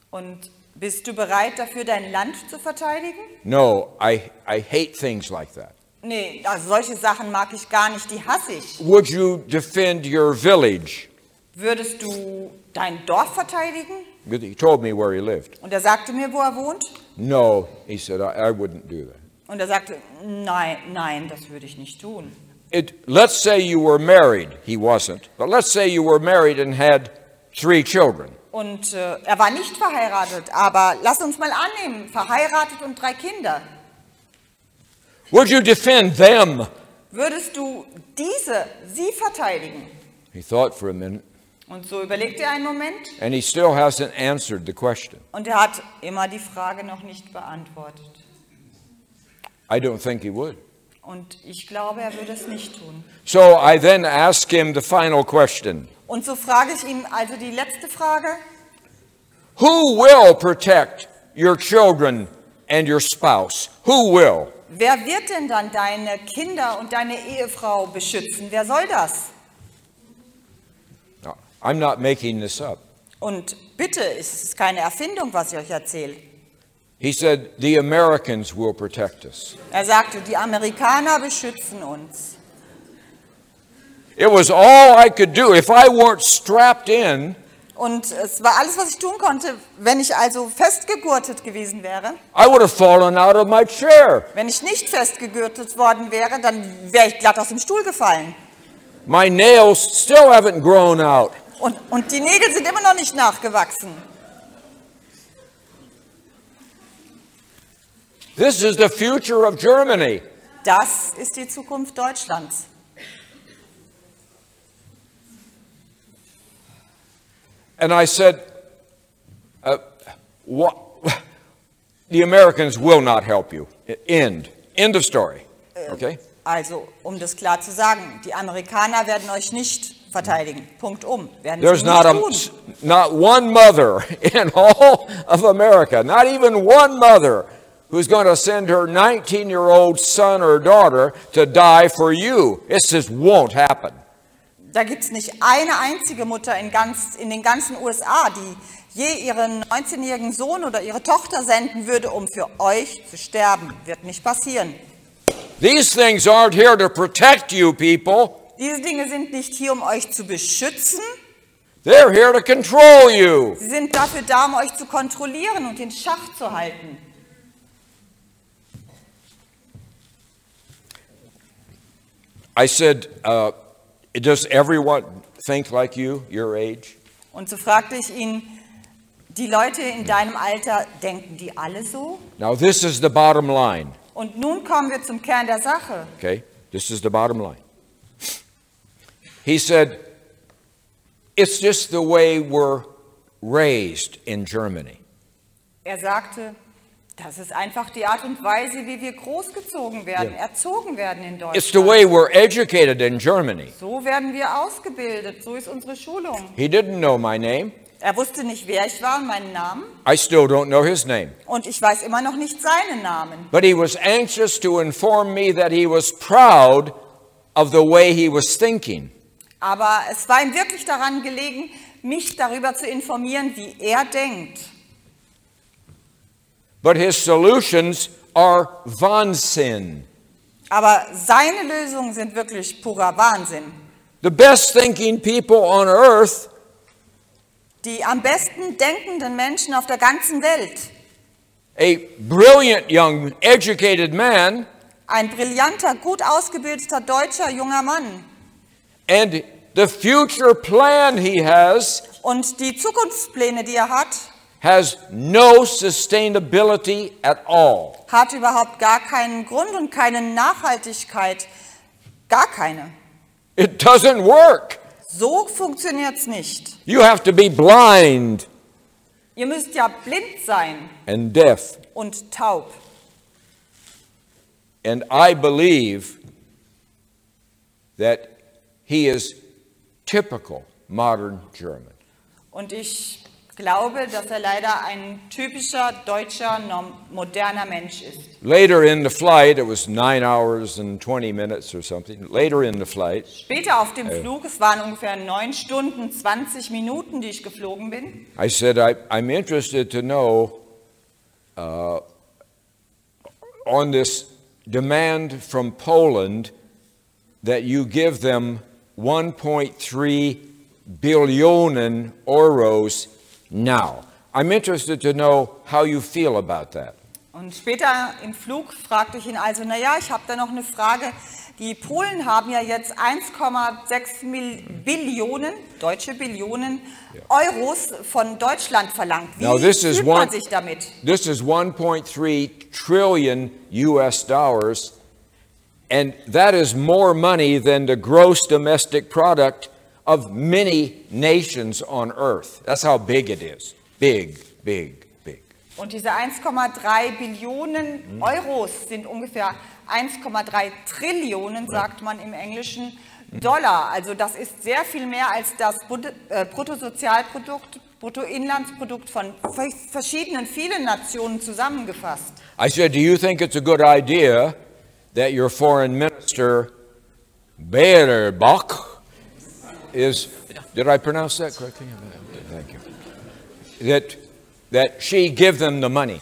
Und bist du bereit dafür, dein Land zu verteidigen? No, I hate things like that. Nee, also solche Sachen mag ich gar nicht, die hasse ich. Would you defend your village? Würdest du dein Dorf verteidigen? He told me where he lived. Und er sagte mir, wo er wohnt. No, he said, I wouldn't do that. Und er sagte, nein, das würde ich nicht tun. Let's say you were married. He wasn't. But let's say you were married and had 3 children. Und er war nicht verheiratet, aber lass uns mal annehmen, verheiratet und 3 Kinder. Would you defend them? Würdest du sie verteidigen? He thought for a minute. Und so überlegte er einen Moment. And he still hasn't answered the question. Und er hat immer die Frage noch nicht beantwortet. I don't think he would. Und ich glaube, er würde es nicht tun. So I then ask him the final question. Und so frage ich ihn also die letzte Frage. Who will protect your children and your spouse? Who will? Wer wird denn dann deine Kinder und deine Ehefrau beschützen? Wer soll das? No, I'm not making this up. Und bitte, es ist keine Erfindung, was ich euch erzähle. He said, the Americans will protect us. Er sagte, die Amerikaner beschützen uns. It was all I could do. If I weren't strapped in, Und es war alles, was ich tun konnte, wenn ich also festgegurtet gewesen wäre. I would have fallen out of my chair. Wenn ich nicht festgegurtet worden wäre, dann wäre ich glatt aus dem Stuhl gefallen. My nails still haven't grown out. Und die Nägel sind immer noch nicht nachgewachsen. This is the future of Germany. Das ist die Zukunft Deutschlands. And I said, the Americans will not help you. End of story. Okay? Also, um das klar zu sagen, die Amerikaner werden euch nicht verteidigen. Punkt um. Werden There's sie nicht tun. not one mother in all of America, not even one mother, who's going to send her 19-year-old son or daughter to die for you. It just won't happen. Da gibt es nicht eine einzige Mutter in den ganzen USA, die je ihren 19-jährigen Sohn oder ihre Tochter senden würde, um für euch zu sterben. Wird nicht passieren. These things aren't here to protect you, people. Diese Dinge sind nicht hier, um euch zu beschützen. They're here to control you. Sie sind dafür da, um euch zu kontrollieren und in Schach zu halten. I said, does everyone think like you, your age? Und so fragte ich ihn, die Leute in deinem Alter, denken die alle so? Now this is the bottom line. Und nun kommen wir zum Kern der Sache. Okay, this is the bottom line. He said, it's just the way we're raised in Germany. Er sagte, Das ist einfach die Art und Weise, wie wir großgezogen werden, erzogen werden in Deutschland. It's the way we're educated in Germany. So werden wir ausgebildet, so ist unsere Schulung. He didn't know my name. Er wusste nicht, wer ich war und meinen Namen. I still don't know his name. Und ich weiß immer noch nicht seinen Namen. But he was anxious to inform me that he was proud of the way he was thinking. Aber es war ihm wirklich daran gelegen, mich darüber zu informieren, wie er denkt. But his solutions are Wahnsinn. Aber seine Lösungen sind wirklich purer Wahnsinn. The best thinking people on earth Die am besten denkenden Menschen auf der ganzen Welt. A brilliant young educated man Ein brillanter, gut ausgebildeter deutscher junger Mann. and the future plan he Und die Zukunftspläne, die er has no sustainability at all. hat überhaupt gar keinen Grund und keine Nachhaltigkeit. Gar keine. It doesn't work. So funktioniert es nicht. You have to be blind Ihr müsst ja blind sein and deaf. und taub. And I believe that he is typical modern German. Und ich glaube, dass er leider ein typischer deutscher, moderner Mensch ist. Later in the flight, it was 9 hours and 20 minutes or something. Later in the flight, Später auf dem Flug, es waren ungefähr 9 Stunden, 20 Minuten, die ich geflogen bin. I said, I'm interested to know on this demand from Poland that you give them 1.3 billion euros now. I'm interested to know how you feel about that. Und später im Flug fragte ich ihn also, naja, ich habe da noch eine Frage. Die Polen haben ja jetzt 1,6 Billionen, deutsche Billionen, Euros von Deutschland verlangt. Wie fühlt man sich damit? This is 1.3 trillion US dollars, and that is more money than the gross domestic product of many nations on earth. That's how big it is. Big, big, big. Und diese 1,3 Billionen Euros sind ungefähr 1,3 Trillionen, sagt man im Englischen, Dollar. Also das ist sehr viel mehr als das Bruttosozialprodukt, Bruttoinlandsprodukt von verschiedenen, vielen Nationen zusammengefasst. I said, do you think it's a good idea that your foreign minister, Baerbock, is, did I pronounce that correctly? Thank you. That she give them the money.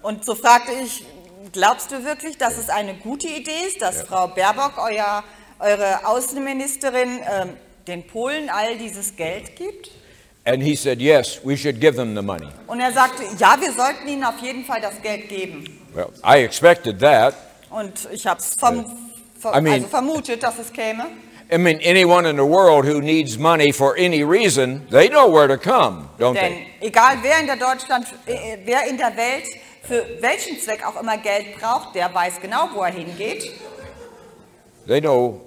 Und so fragte ich, glaubst du wirklich, dass es eine gute Idee ist, dass Frau Baerbock, eure Außenministerin, den Polen all dieses Geld gibt? And he said, yes, we should give them the money. Und er sagte, ja, wir sollten ihnen auf jeden Fall das Geld geben. Well, I expected that. Und ich habe es vermutet, dass es käme. I mean, anyone in the world who needs money for any reason, they know where to come, don't Denn they? egal wer in der Welt für welchen Zweck auch immer Geld braucht, der weiß genau, wo er hingeht. They know.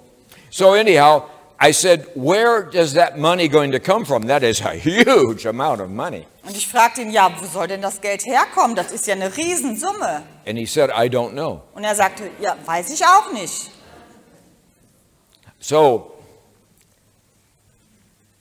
So anyhow, I said, where does that money going to come from? That is a huge amount of money. Und ich fragte ihn, ja, wo soll denn das Geld herkommen? Das ist ja eine Riesensumme. And he said, I don't know. Und er sagte, ja, weiß ich auch nicht. So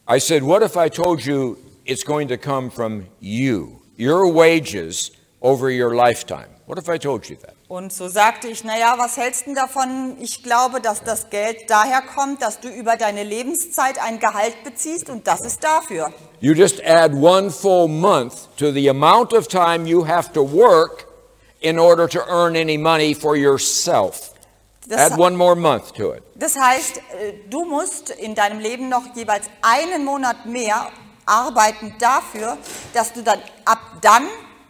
I said, what if I told you it's going to come from you, your wages over your lifetime? What if I told you that? Und so sagte ich, naja, was hältst du davon? Ich glaube, dass das Geld daher kommt, dass du über deine Lebenszeit ein Gehalt beziehst und das ist dafür. You just add 1 full month to the amount of time you have to work in order to earn any money for yourself. Add 1 more month to it. Das heißt, du musst in deinem Leben noch jeweils einen Monat mehr arbeiten dafür, dass du dann ab dann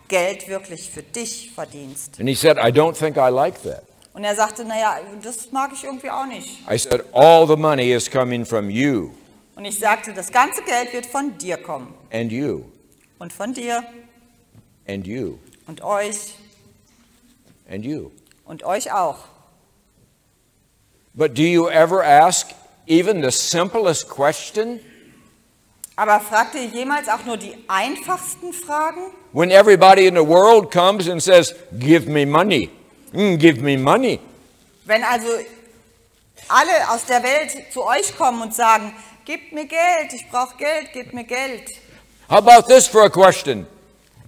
Geld wirklich für dich verdienst. And he said, I don't think I like that. Und er sagte, naja, das mag ich irgendwie auch nicht. I said, all the money is coming from you. Und ich sagte, das ganze Geld wird von dir kommen. And you. Und von dir. And you. Und euch. And you. Und euch auch. But do you ever ask even the simplest question? Aber fragt ihr jemals auch nur die einfachsten Fragen? When everybody in the world comes and says, give me money, give me money. Wenn also alle aus der Welt zu euch kommen und sagen, gebt mir Geld, ich brauche Geld, gebt mir Geld. How about this for a question?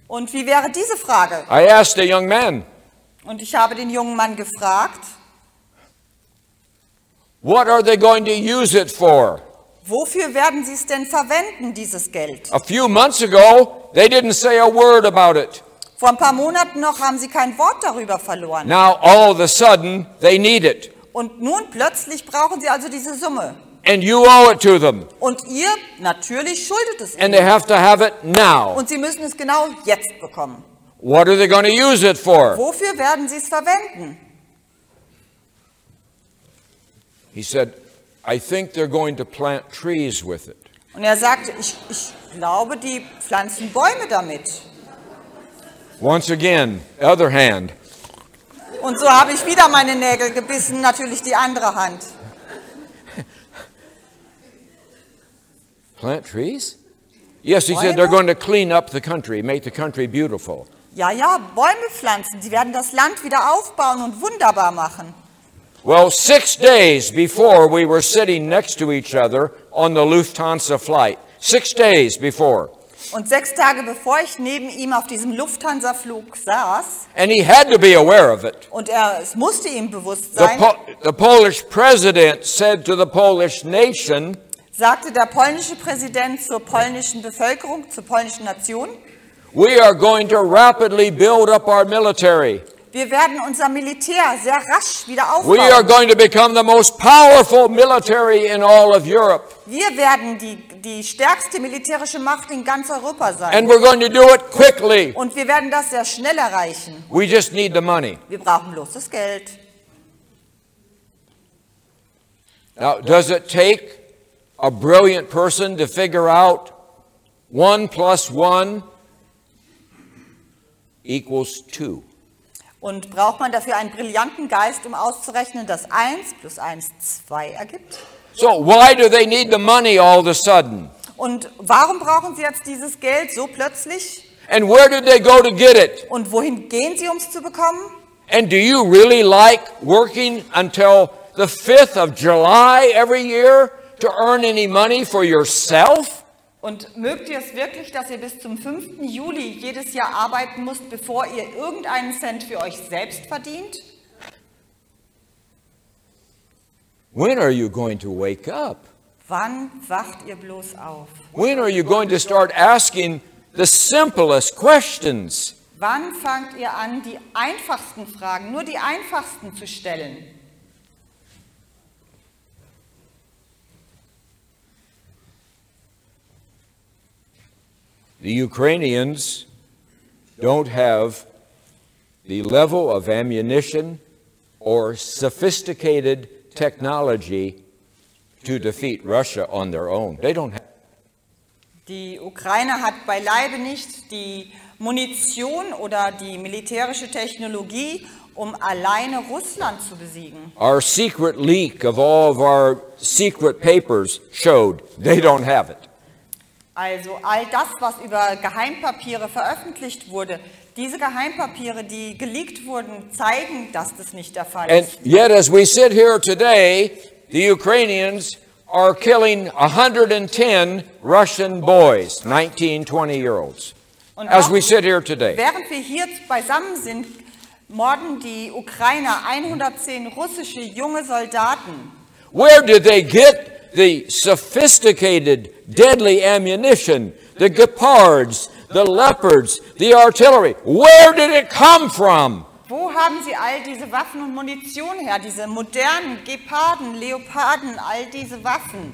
Und wie wäre diese Frage? I asked a young man, Und ich habe den jungen Mann gefragt, what are they going to use it for? wofür werden sie es denn verwenden, dieses Geld? A few months ago, they didn't say a word about it. Vor ein paar Monaten noch haben sie kein Wort darüber verloren. Now, all of a sudden, they need it. Und nun plötzlich brauchen sie also diese Summe. And you owe it to them. Und ihr natürlich schuldet es And they ihnen. have to have it now. Und sie müssen es genau jetzt bekommen. What are they going to use it for? Wofür werden sie es verwenden? He said, I think they're going to plant trees with it. Und er sagte, ich glaube, die pflanzen Bäume damit. Once again, other hand. Und so habe ich wieder meine Nägel gebissen, natürlich die andere Hand. Plant trees? Yes, he said they're going to clean up the country, make the country beautiful. Ja, ja, Bäume pflanzen. Sie werden das Land wieder aufbauen und wunderbar machen. Well, 6 days before we were sitting next to each other on the Lufthansa flight. 6 days before. Und 6 Tage bevor ich neben ihm auf diesem Lufthansa-Flug saß, And he had to be aware of it. und es musste ihm bewusst sein, The Polish president said to the Polish nation, sagte der polnische Präsident zur polnischen Bevölkerung, zur polnischen Nation, we are going to rapidly build up our military. wir werden unser Militär sehr rasch wieder We are aufbauen. going to become the most powerful military in all of Europe. Wir werden die stärkste militärische Macht in ganz Europa sein. And we're going to do it quickly. Und wir werden das sehr schnell erreichen. We just need the money. Wir brauchen bloß das Geld. Now, does it take a brilliant person to figure out 1 + 1 = 2? Und braucht man dafür einen brillanten Geist, um auszurechnen, dass 1 + 1 2 ergibt? So why do they need the money all of a sudden? Und warum brauchen sie jetzt dieses Geld so plötzlich? And where did they go to get it? Und wohin gehen sie, um es zu bekommen? And do you really like working until the 5th of July every year to earn any money for yourself? Und mögt ihr es wirklich, dass ihr bis zum 5. Juli jedes Jahr arbeiten müsst, bevor ihr irgendeinen Cent für euch selbst verdient? When are you going to wake up? Wann wacht ihr bloß auf? When are you going to start asking the simplest questions? Wann fangt ihr an, die einfachsten Fragen, nur die einfachsten zu stellen? The Ukrainians don't have the level of ammunition or sophisticated technology to defeat Russia on their own. They don't have. Die Ukraine hat beileibe nicht die Munition oder die militärische Technologie, um alleine Russland zu besiegen. Our secret leak of all of our secret papers showed they don't have it. Also all das, was über Geheimpapiere veröffentlicht wurde, diese Geheimpapiere, die geleakt wurden, zeigen, dass das nicht der Fall And ist. yet, as we sit here today, the Ukrainians are killing 110 Russian boys, 19, 20-year-olds. Und As auch we sit here today. während wir hier beisammen sind, morden die Ukrainer 110 russische junge Soldaten. Where did they get the sophisticated, deadly ammunition, the gepards, the leopards, the artillery? Where did it come from? Wo haben sie all diese Waffen und Munition her? Diese modernen Geparden, Leoparden, all diese Waffen.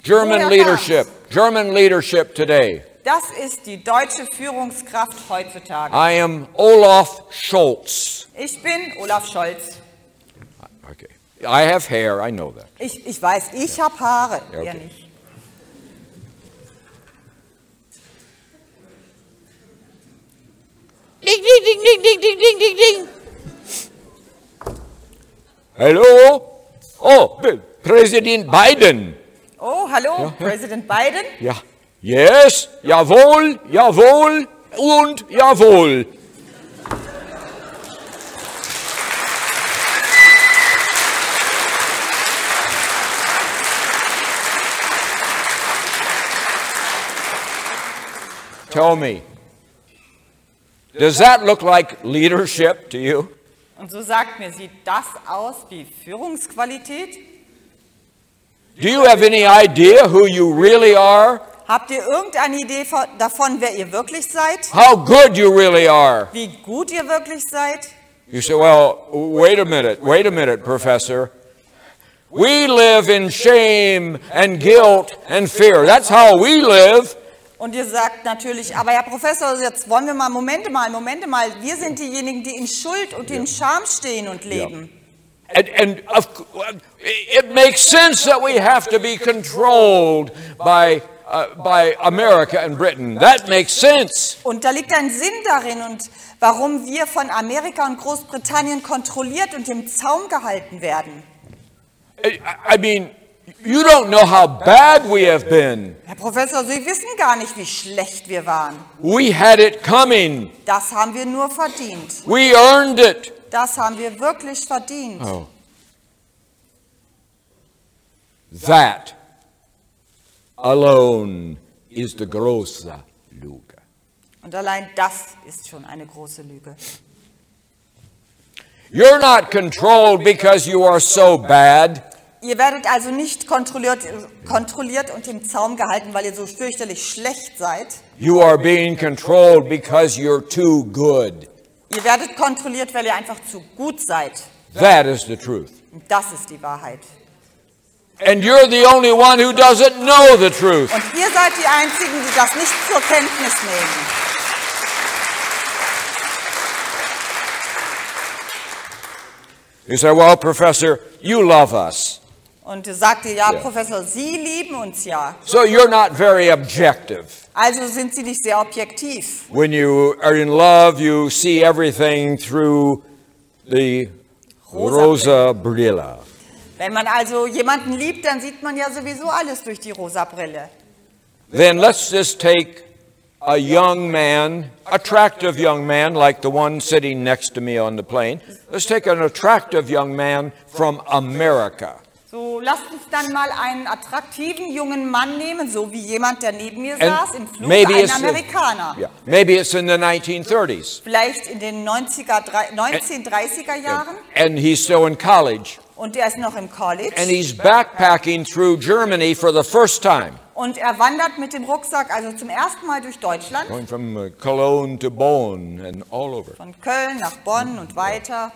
German leadership today. Das ist die deutsche Führungskraft heutzutage. I am Olaf Scholz. Ich bin Olaf Scholz. Okay. I have hair, I know that. Ich weiß, ich habe Haare, Ja, okay. ihr nicht. Ding, ding, ding, ding, ding, ding, ding, ding, ding. Hello? Oh, Präsident Biden. Oh, hallo, Präsident Biden. Ja. Yes, jawohl, jawohl und jawohl. Tell me, does that look like leadership to you? Und so sagt mir, sieht das aus wie Führungsqualität? Do you have any idea who you really are? Habt ihr irgendeine Idee davon, wer ihr wirklich seid? How good you really are? Wie gut ihr wirklich seid? You say, well, wait a minute, Professor. We live in shame and guilt and fear. That's how we live. Und ihr sagt natürlich, aber Herr Professor, jetzt wollen wir mal, Momente mal, wir sind diejenigen, die in Schuld und in Scham stehen und leben. And it makes sense that we have to be controlled by America and Britain. That makes sense. Und da liegt ein Sinn darin und warum wir von Amerika und Großbritannien kontrolliert und im Zaum gehalten werden. I mean, you don't know how bad we have been. Herr Professor, Sie wissen gar nicht, wie schlecht wir waren. We had it coming. Das haben wir nur verdient. We earned it. Das haben wir wirklich verdient. Oh. That alone is the große Lüge. Und allein das ist schon eine große Lüge. You're not controlled because you are so bad. Ihr werdet also nicht kontrolliert und im Zaum gehalten, weil ihr so fürchterlich schlecht seid. You are being controlled because you're too good. Ihr werdet kontrolliert, weil ihr einfach zu gut seid. That is the truth. Und das ist die Wahrheit. And you're the only one who doesn't know the truth. Und ihr seid die Einzigen, die das nicht zur Kenntnis nehmen. You say, well, Professor, you love us. Und sagt ihr, ja, Professor, Sie lieben uns ja. So you're not very objective. Also sind Sie nicht sehr objektiv. When you are in love, you see everything through the rosa Brille. Wenn man also jemanden liebt, dann sieht man ja sowieso alles durch die rosa Brille. Then let's just take a young man, attractive young man like the one sitting next to me on the plane. Let's take an attractive young man from America. So, lasst uns dann mal einen attraktiven jungen Mann nehmen, so wie jemand, der neben mir saß, im Flug, ein Amerikaner. Maybe it's in the 1930s. Vielleicht in den 1930er Jahren. And he's still in college. Und er ist noch im College. And he's backpacking through Germany for the first time. Und er wandert mit dem Rucksack also zum ersten Mal durch Deutschland. Going from Cologne to Bonn and all over. Von Köln nach Bonn und weiter.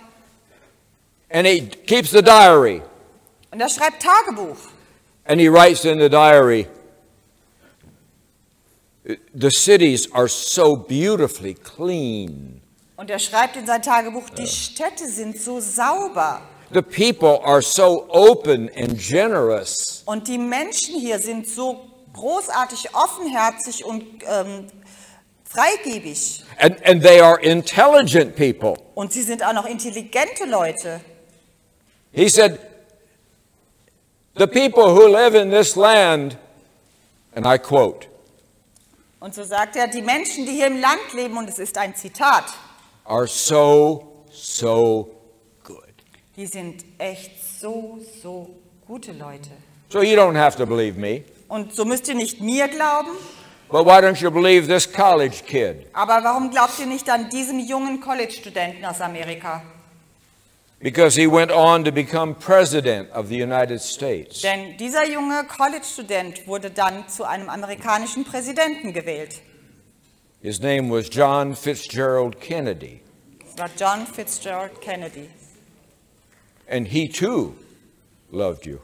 And he keeps the diary. Und er schreibt Tagebuch. And he writes in the diary, the cities are so beautifully clean. Und er schreibt in sein Tagebuch, die Städte sind so sauber. The people are so open and generous. Und die Menschen hier sind so großartig offenherzig und freigebig. And they are intelligent people. Und sie sind auch noch intelligente Leute. He said, the people who live in this land, and I quote, und so sagt er, die Menschen, die hier im Land leben, und es ist ein Zitat, are so good. Die sind echt so gute Leute. So you don't have to believe me. Und so müsst ihr nicht mir glauben. But why don't you believe this college kid? Aber warum glaubt ihr nicht an diesen jungen College-Studenten aus Amerika? Because he went on to become president of the United States. Denn dieser junge College-Student wurde dann zu einem amerikanischen Präsidenten gewählt. His name was John Fitzgerald Kennedy. Es war John Fitzgerald Kennedy. And he too loved you.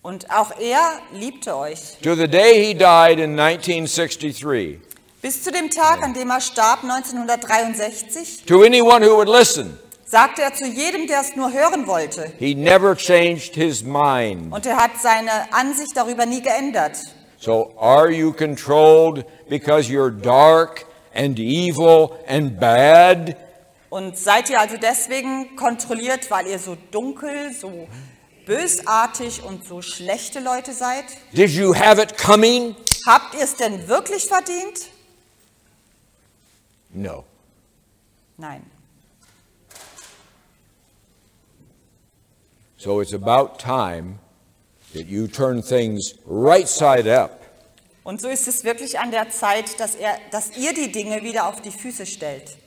Und auch er liebte euch. To the day he died in 1963. Bis zu dem Tag, an dem er starb, 1963. To anyone who would listen. Sagte er zu jedem, der es nur hören wollte. He never changed his mind. Und er hat seine Ansicht darüber nie geändert. So are you controlled because you're dark and evil and bad? Und seid ihr also deswegen kontrolliert, weil ihr so dunkel, so bösartig und so schlechte Leute seid? Did you have it coming? Habt ihr es denn wirklich verdient? No. Nein. So it's about time that you turn things right side up. Und so ist es wirklich an der Zeit, dass ihr die Dinge wieder auf die Füße stellt.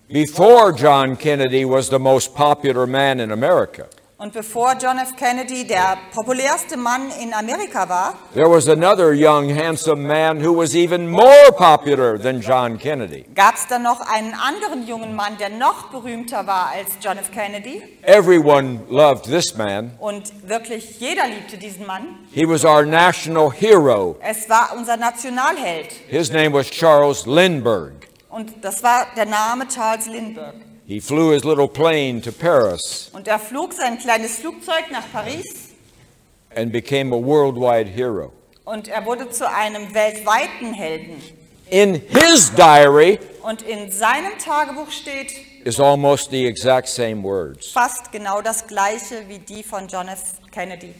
Before John Kennedy was the most popular man in America, Und bevor John F. Kennedy der populärste Mann in Amerika war, there was another young, handsome man who was even more popular than John Kennedy. gab es dann noch einen anderen jungen Mann, der noch berühmter war als John F. Kennedy. Everyone loved this man. Und wirklich jeder liebte diesen Mann. He was our national hero. Es war unser Nationalheld. His name was Charles Lindbergh. Und das war der Name Charles Lindbergh. He flew his little plane to Paris Und er flog sein kleines Flugzeug nach Paris. and became a worldwide hero. Und er wurde zu einem weltweiten Helden. In his diary Und in seinem Tagebuch steht is almost the exact same words. fast genau das Gleiche wie die von John F. Kennedy.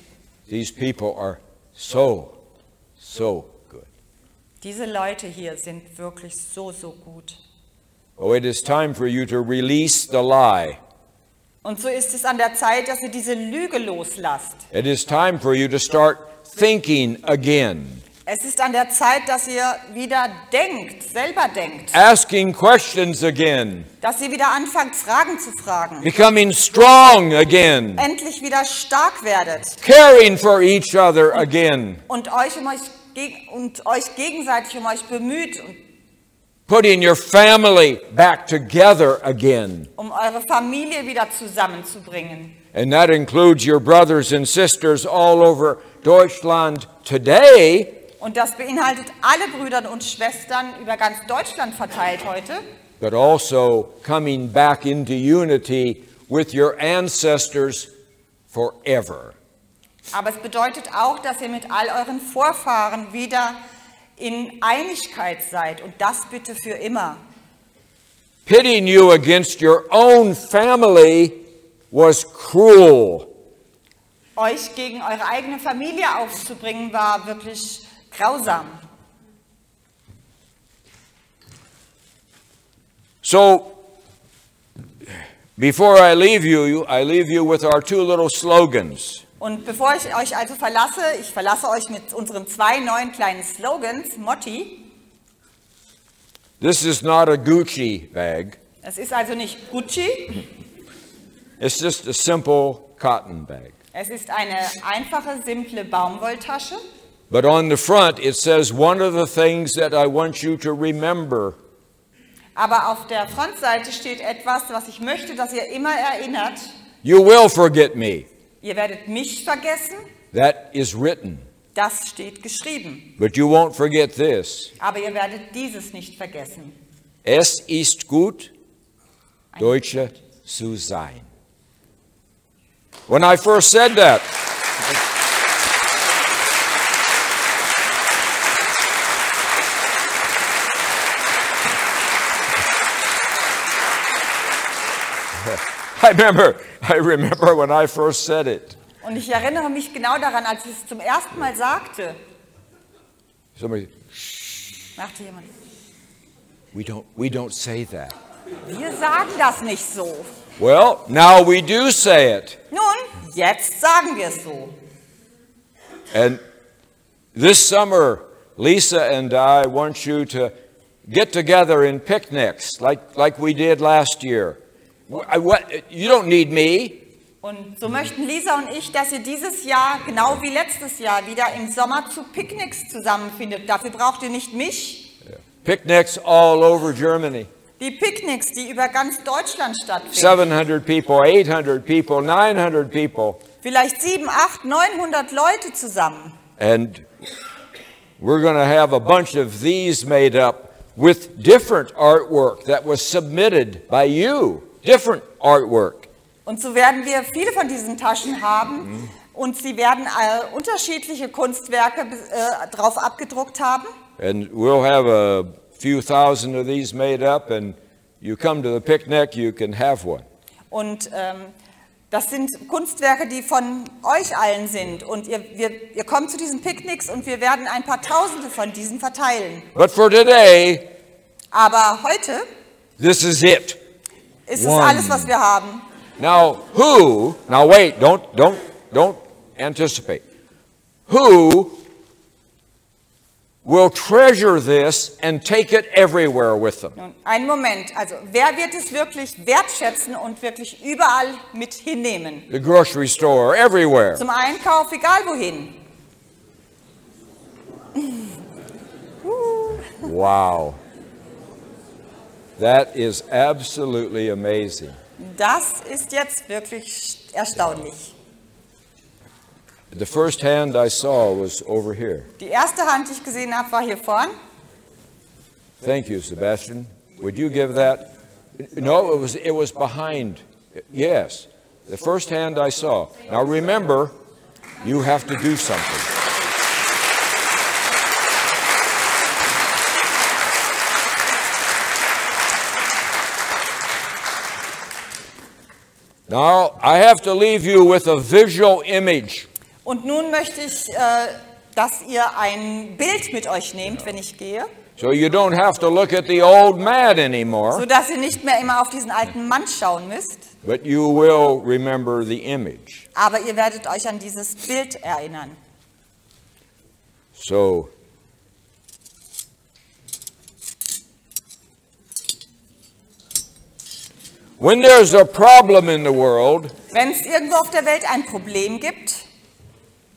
These people are so good. Diese Leute hier sind wirklich so gut. Oh, it is time for you to release the lie. Und so ist es an der Zeit, dass ihr diese Lüge loslasst. It is time for you to start thinking again, Es ist an der Zeit, dass ihr wieder denkt, selber denkt. asking questions again, Dass ihr wieder anfangt, Fragen zu fragen. becoming strong again, Endlich wieder stark werdet. caring for each other again, Und euch gegenseitig um euch bemüht, putting your family back together again. um eure Familie wieder zusammenzubringen. And that includes your brothers and sisters all over Deutschland today, Und das beinhaltet alle Brüder und Schwestern über ganz Deutschland verteilt heute. but also coming back into unity with your ancestors forever. Aber es bedeutet auch, dass ihr mit all euren Vorfahren wieder in Einigkeit seid. Und das bitte für immer. Pitting you against your own family was cruel. Euch gegen eure eigene Familie aufzubringen, war wirklich grausam. So, before I leave you with our two little slogans. Und bevor ich euch also ich verlasse euch mit unseren 2 neuen kleinen Slogans, Motti. This is not a Gucci bag. Es ist also nicht Gucci, It's just a simple cotton bag. es ist eine einfache, simple Baumwolltasche. But on the front it says, one of the things that I want you to remember Aber auf der Frontseite steht etwas, was ich möchte, dass ihr immer erinnert. you will forget me. Ihr werdet mich vergessen, That is written. das steht geschrieben. But you won't forget this. Aber ihr werdet dieses nicht vergessen. Es ist gut, Deutsche zu sein. When I first said that, I remember when I first said it. Und ich erinnere mich genau daran, als ich es zum ersten Mal sagte, Somebody, sagte jemand, we don't say that. wir sagen das nicht so. Well, now we do say it. Nun, jetzt sagen wir es so. And this summer, Lisa and I want you to get together in picnics like we did last year. You don't need me. Und so möchten Lisa und ich, dass ihr dieses Jahr, genau wie letztes Jahr, wieder im Sommer zu Picknicks zusammenfindet. Dafür braucht ihr nicht mich. Picnics all over Germany. Die Picknicks, die über ganz Deutschland stattfinden. 700 people, 800 people, 900 people. Vielleicht 700, 800, 900 Leute zusammen. And we're going to have a bunch of these made up with different artwork that was submitted by you. Different artwork. Und so werden wir viele von diesen Taschen haben und sie werden unterschiedliche Kunstwerke drauf abgedruckt haben. And we'll have a few thousand of these made up, and you come to the picnic, you can have one. Und Das sind Kunstwerke, die von euch allen sind. Und ihr kommt zu diesen Picknicks und wir werden ein paar Tausende von diesen verteilen. But for today, aber heute this is it. Ist es alles, was wir haben. Now wait, don't anticipate. Who will treasure this and take it everywhere with them? Nun, einen Moment, also wer wird es wirklich wertschätzen und wirklich überall mit hinnehmen? The grocery store, everywhere. Zum Einkauf, egal wohin. Wow. That is absolutely amazing. Das ist jetzt wirklich erstaunlich. The first hand I saw was over here. Die erste Hand, die ich gesehen habe, war hier vorn. Thank you, Sebastian. Would you give that? No, it was behind. Yes, the first hand I saw. Now remember, you have to do something. Now, I have to leave you with a visual image. Und nun möchte ich, dass ihr ein Bild mit euch nehmt, wenn ich gehe. So you don't have to look at the old man anymore. So dass ihr nicht mehr immer auf diesen alten Mann schauen müsst. But you will remember the image. Aber ihr werdet euch an dieses Bild erinnern. So when there's a problem in the world, wenn es irgendwo auf der Welt ein Problem gibt,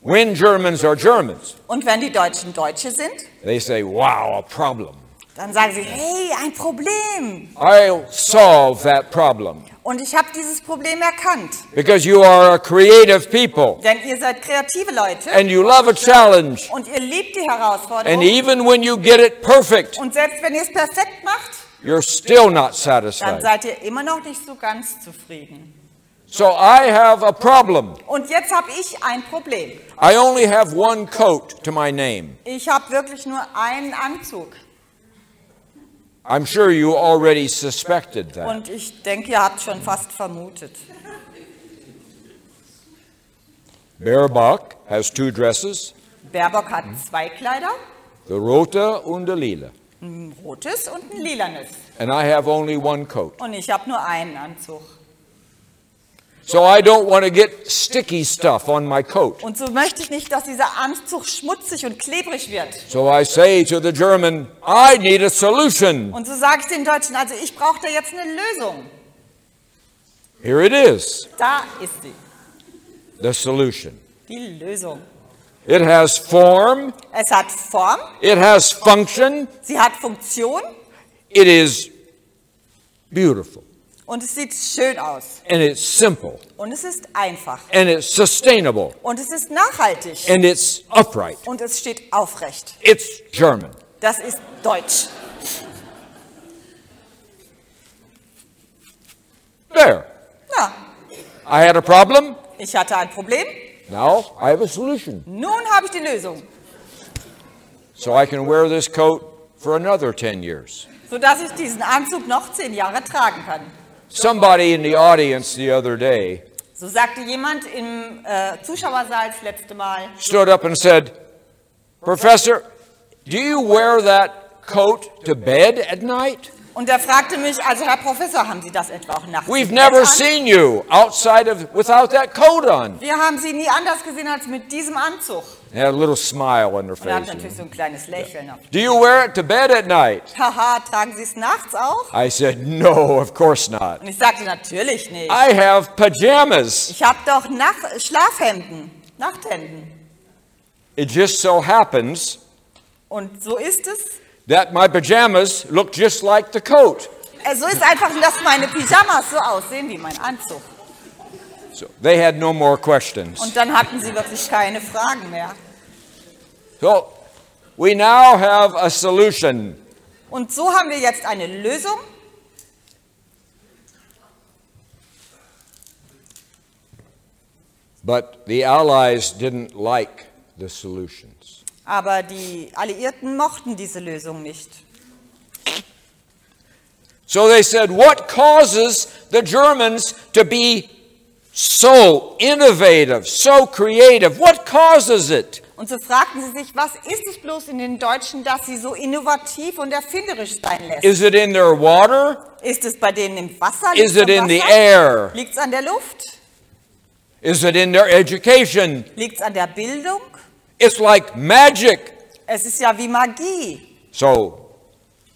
when Germans are Germans, und wenn die Deutschen Deutsche sind, they say, wow, a problem. Dann sagen sie, hey, ein Problem. I'll solve that problem. Und ich habe dieses Problem erkannt. Because you are a creative people. Denn ihr seid kreative Leute. And you love a challenge. Und ihr liebt die Herausforderung. And even when you get it perfect, und selbst wenn ihr es perfekt macht, you're still not dann satisfied. seid ihr immer noch nicht so ganz zufrieden. So I have a problem. Und jetzt habe ich ein Problem. I only have one coat to my name. Ich habe wirklich nur einen Anzug. I'm sure you already suspected that. Und ich denke, ihr habt schon fast vermutet. Baerbock has two dresses, Baerbock hat zwei Kleider. the rote und the lila. Ein rotes und ein lilanes. And I have only one coat. Und ich habe nur einen Anzug. So I don't want to get sticky stuff on my coat. Und so möchte ich nicht, dass dieser Anzug schmutzig und klebrig wird. So I say to the German, I need a solution. Und so sage ich den Deutschen, also ich brauche da jetzt eine Lösung. Here it is, Da ist sie, the solution. die Lösung. It has form, Es hat Form, it has function, sie hat Funktion it is beautiful, und es sieht schön aus. and it's simple, Und es ist einfach. and it's sustainable, Und es ist nachhaltig. and it's upright. Und es steht aufrecht. It's German. Das ist Deutsch. There. Ja, I had a problem. ich hatte ein Problem. Now I have a solution. Nun habe ich die Lösung. So I can wear this coat for another 10 years. Sodass ich diesen Anzug noch 10 Jahre tragen kann. Somebody in the audience the other day So sagte jemand im Zuschauersaal das letzte Mal, stood up and said, Professor, do you wear that coat to bed at night? und er fragte mich, also Herr Professor, haben Sie das etwa auch nachts We've im never Bett an? seen you without that coat on. Wir haben Sie nie anders gesehen als mit diesem Anzug. They had a little smile on their Und er hat face. natürlich so ein kleines Lächeln auf. Do you wear it to bed at night? Haha, tragen Sie es nachts auch? I said, no, of course not. Und ich sagte, natürlich nicht. I have pajamas. Ich habe doch Schlafhemden, Nachthemden. It just so happens Und so ist es. that my pajamas look just like the coat. So ist einfach, dass meine Pyjamas so aussehen wie mein Anzug. So they had no more questions. Und dann hatten sie wirklich keine Fragen mehr. So we now have a solution. Und so haben wir jetzt eine Lösung. But the Allies didn't like the solutions. Aber die Alliierten mochten diese Lösung nicht. So they said, what causes the Germans to be so innovative, so creative. What causes it? Und so fragten sie sich, was ist es bloß in den Deutschen, dass sie so innovativ und erfinderisch sein lässt? Is it in their water? Ist es bei denen im Wasser? Is it in the air? Liegt es an der Luft? Is it in their education? Liegt es an der Bildung? It's like magic. Es ist ja wie Magie. So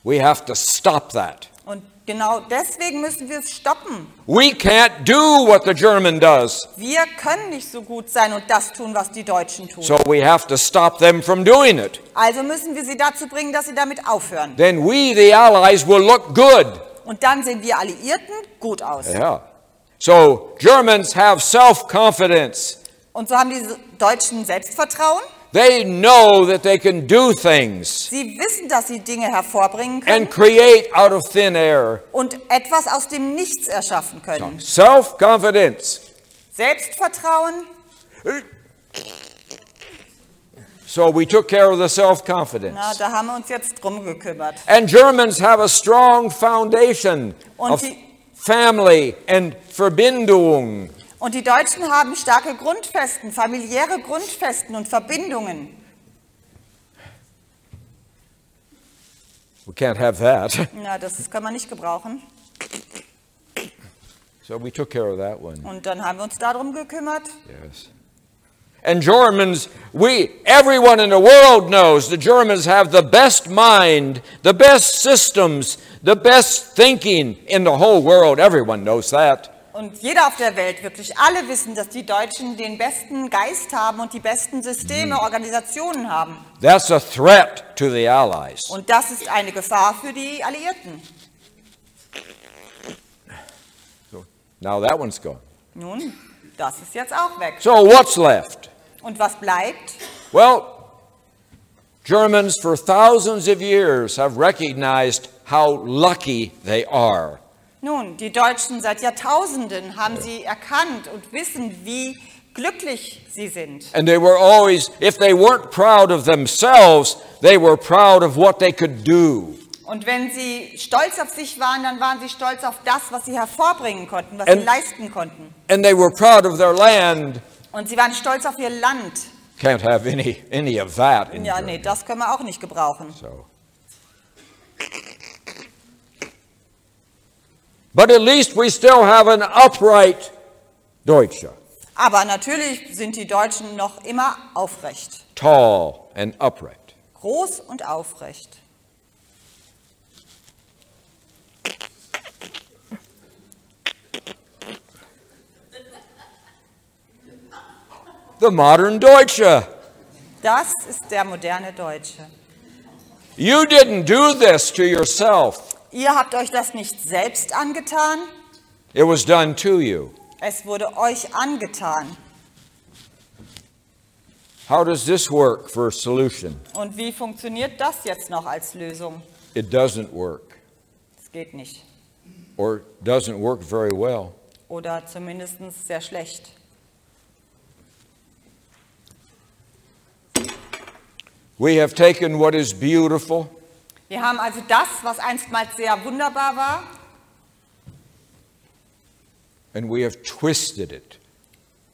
we have to stop that. Und genau deswegen müssen wir es stoppen. We can't do what the German does. Wir können nicht so gut sein und das tun, was die Deutschen tun. So we have to stop them from doing it. Also müssen wir sie dazu bringen, dass sie damit aufhören. Then we, the Allies, will look good. Und dann sehen wir Alliierten gut aus. Yeah. So Germans have self-confidence. Und so haben die Deutschen Selbstvertrauen. They know that they can do things Sie wissen, dass sie Dinge hervorbringen können and create out of thin air. und etwas aus dem Nichts erschaffen können. Self-confidence. Selbstvertrauen. So we took care of the self-confidence. Na, da haben wir uns jetzt drum gekümmert. And Germans have a strong foundation of family and Verbindung. Und die Deutschen haben starke Grundfesten, familiäre Grundfesten und Verbindungen. We can't have that. Na, das kann man nicht gebrauchen. So we took care of that one. Und dann haben wir uns darum gekümmert. Yes. And Germans, everyone in the world knows the Germans have the best mind, the best systems, the best thinking in the whole world. Everyone knows that. Und jeder auf der Welt, wirklich alle wissen, dass die Deutschen den besten Geist haben und die besten Systeme, Organisationen haben. That's a threat to the Allies. Und das ist eine Gefahr für die Alliierten. So now that one's gone. Nun, das ist jetzt auch weg. So what's left? Und was bleibt? Well, Germans for thousands of years have recognized how lucky they are. Nun, die Deutschen seit Jahrtausenden haben sie erkannt und wissen, wie glücklich sie sind. And they were always, if they weren't proud of themselves, they were proud of what they could do. Und wenn sie stolz auf sich waren, dann waren sie stolz auf das, was sie hervorbringen konnten, was sie leisten konnten. And they were proud of their land. Und sie waren stolz auf ihr Land. Can't have any of that in Ja, Germany. nee, das können wir auch nicht gebrauchen. So. But at least we still have an upright Deutsche. Aber natürlich sind die Deutschen noch immer aufrecht. Tall and upright. Groß und aufrecht. The modern Deutsche. Das ist der moderne Deutsche. You didn't do this to yourself. Ihr habt euch das nicht selbst angetan, It was done to you. es wurde euch angetan. How does this work for a solution? Und wie funktioniert das jetzt noch als Lösung? It doesn't work, Es geht nicht. or doesn't work very well. Oder zumindest sehr schlecht. We have taken what is beautiful Wir haben also das, was einstmals sehr wunderbar war, and we have twisted it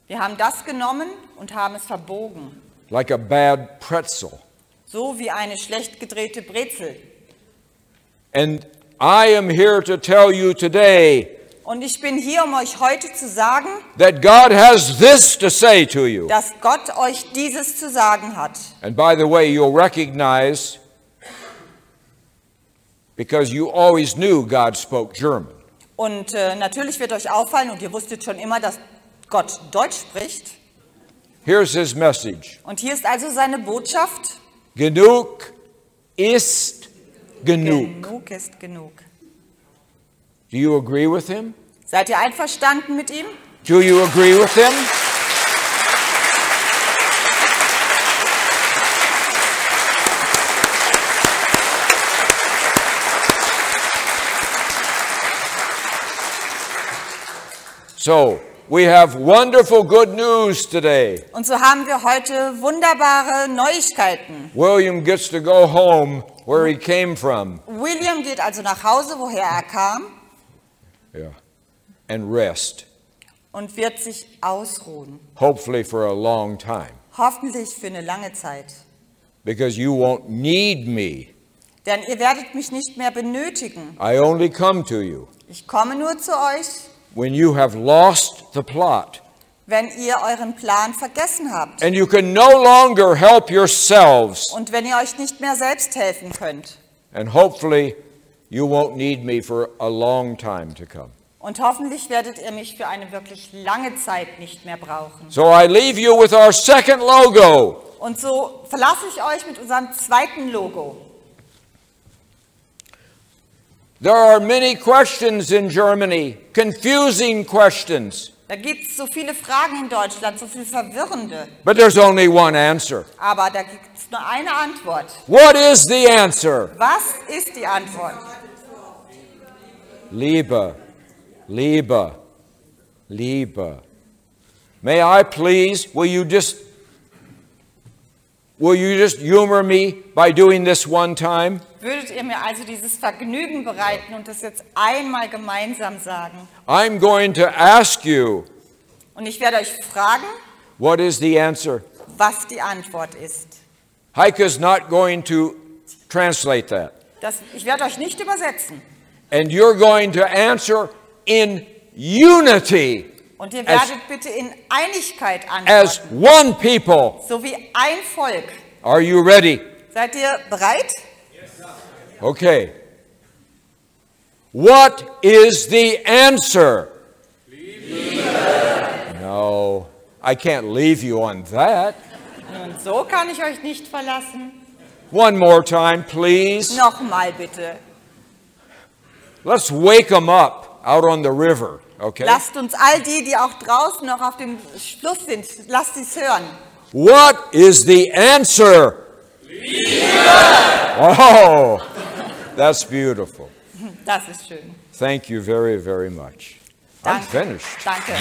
wir haben das genommen und haben es verbogen. like a bad pretzel. So wie eine schlecht gedrehte Brezel. And I am here to tell you today Und ich bin hier, um euch heute zu sagen, that God has this to say to you. dass Gott euch dieses zu sagen hat. And by the way, you'll recognize, because you always knew God spoke German. Und natürlich wird euch auffallen, und ihr wusstet schon immer, dass Gott Deutsch spricht. Here's his message. Und hier ist also seine Botschaft. Genug ist genug. Genug ist genug. Do you agree with him? Seid ihr einverstanden mit ihm? Do you agree with him? So, we have wonderful good news today. Und so haben wir heute wunderbare Neuigkeiten. William gets to go home where he came from. William geht also nach Hause, woher er kam, Yeah. And rest. und wird sich ausruhen. Hopefully for a long time. Hoffentlich für eine lange Zeit. Because you won't need me. Denn ihr werdet mich nicht mehr benötigen. I only come to you Ich komme nur zu euch, when you have lost the plot. wenn ihr euren Plan vergessen habt. And you can no longer help yourselves. Und wenn ihr euch nicht mehr selbst helfen könnt. And hopefully you won't need me for a long time to come. Und hoffentlich werdet ihr mich für eine wirklich lange Zeit nicht mehr brauchen. So I leave you with our second logo. Und so verlasse ich euch mit unserem zweiten Logo. There are many questions in Germany, confusing questions. Da gibt es so viele Fragen in Deutschland, so viele verwirrende. But there's only one answer. Aber da gibt es nur eine Antwort. What is the answer? Was ist die Antwort? Liebe, Liebe, Liebe. May I please, will you just humor me by doing this one time? Würdet ihr mir also dieses Vergnügen bereiten und das jetzt einmal gemeinsam sagen? I'm going to ask you, Und ich werde euch fragen, what is the answer? was die Antwort ist. Heike's not going to translate that. Ich werde euch nicht übersetzen. And you're going to answer in unity Und ihr werdet bitte in Einigkeit as antworten, one people. so wie ein Volk. Are you ready? Seid ihr bereit? Okay. What is the answer? No, I can't leave you on that. Nun, so kann ich euch nicht verlassen. One more time, please. Nochmal bitte. Let's wake them up out on the river, okay? Lasst uns all die, die auch draußen noch auf dem Fluss sind, lasst sie es hören. What is the answer? Oh, that's beautiful. Das ist schön. Thank you very, very much. I'm Danke. finished. Danke.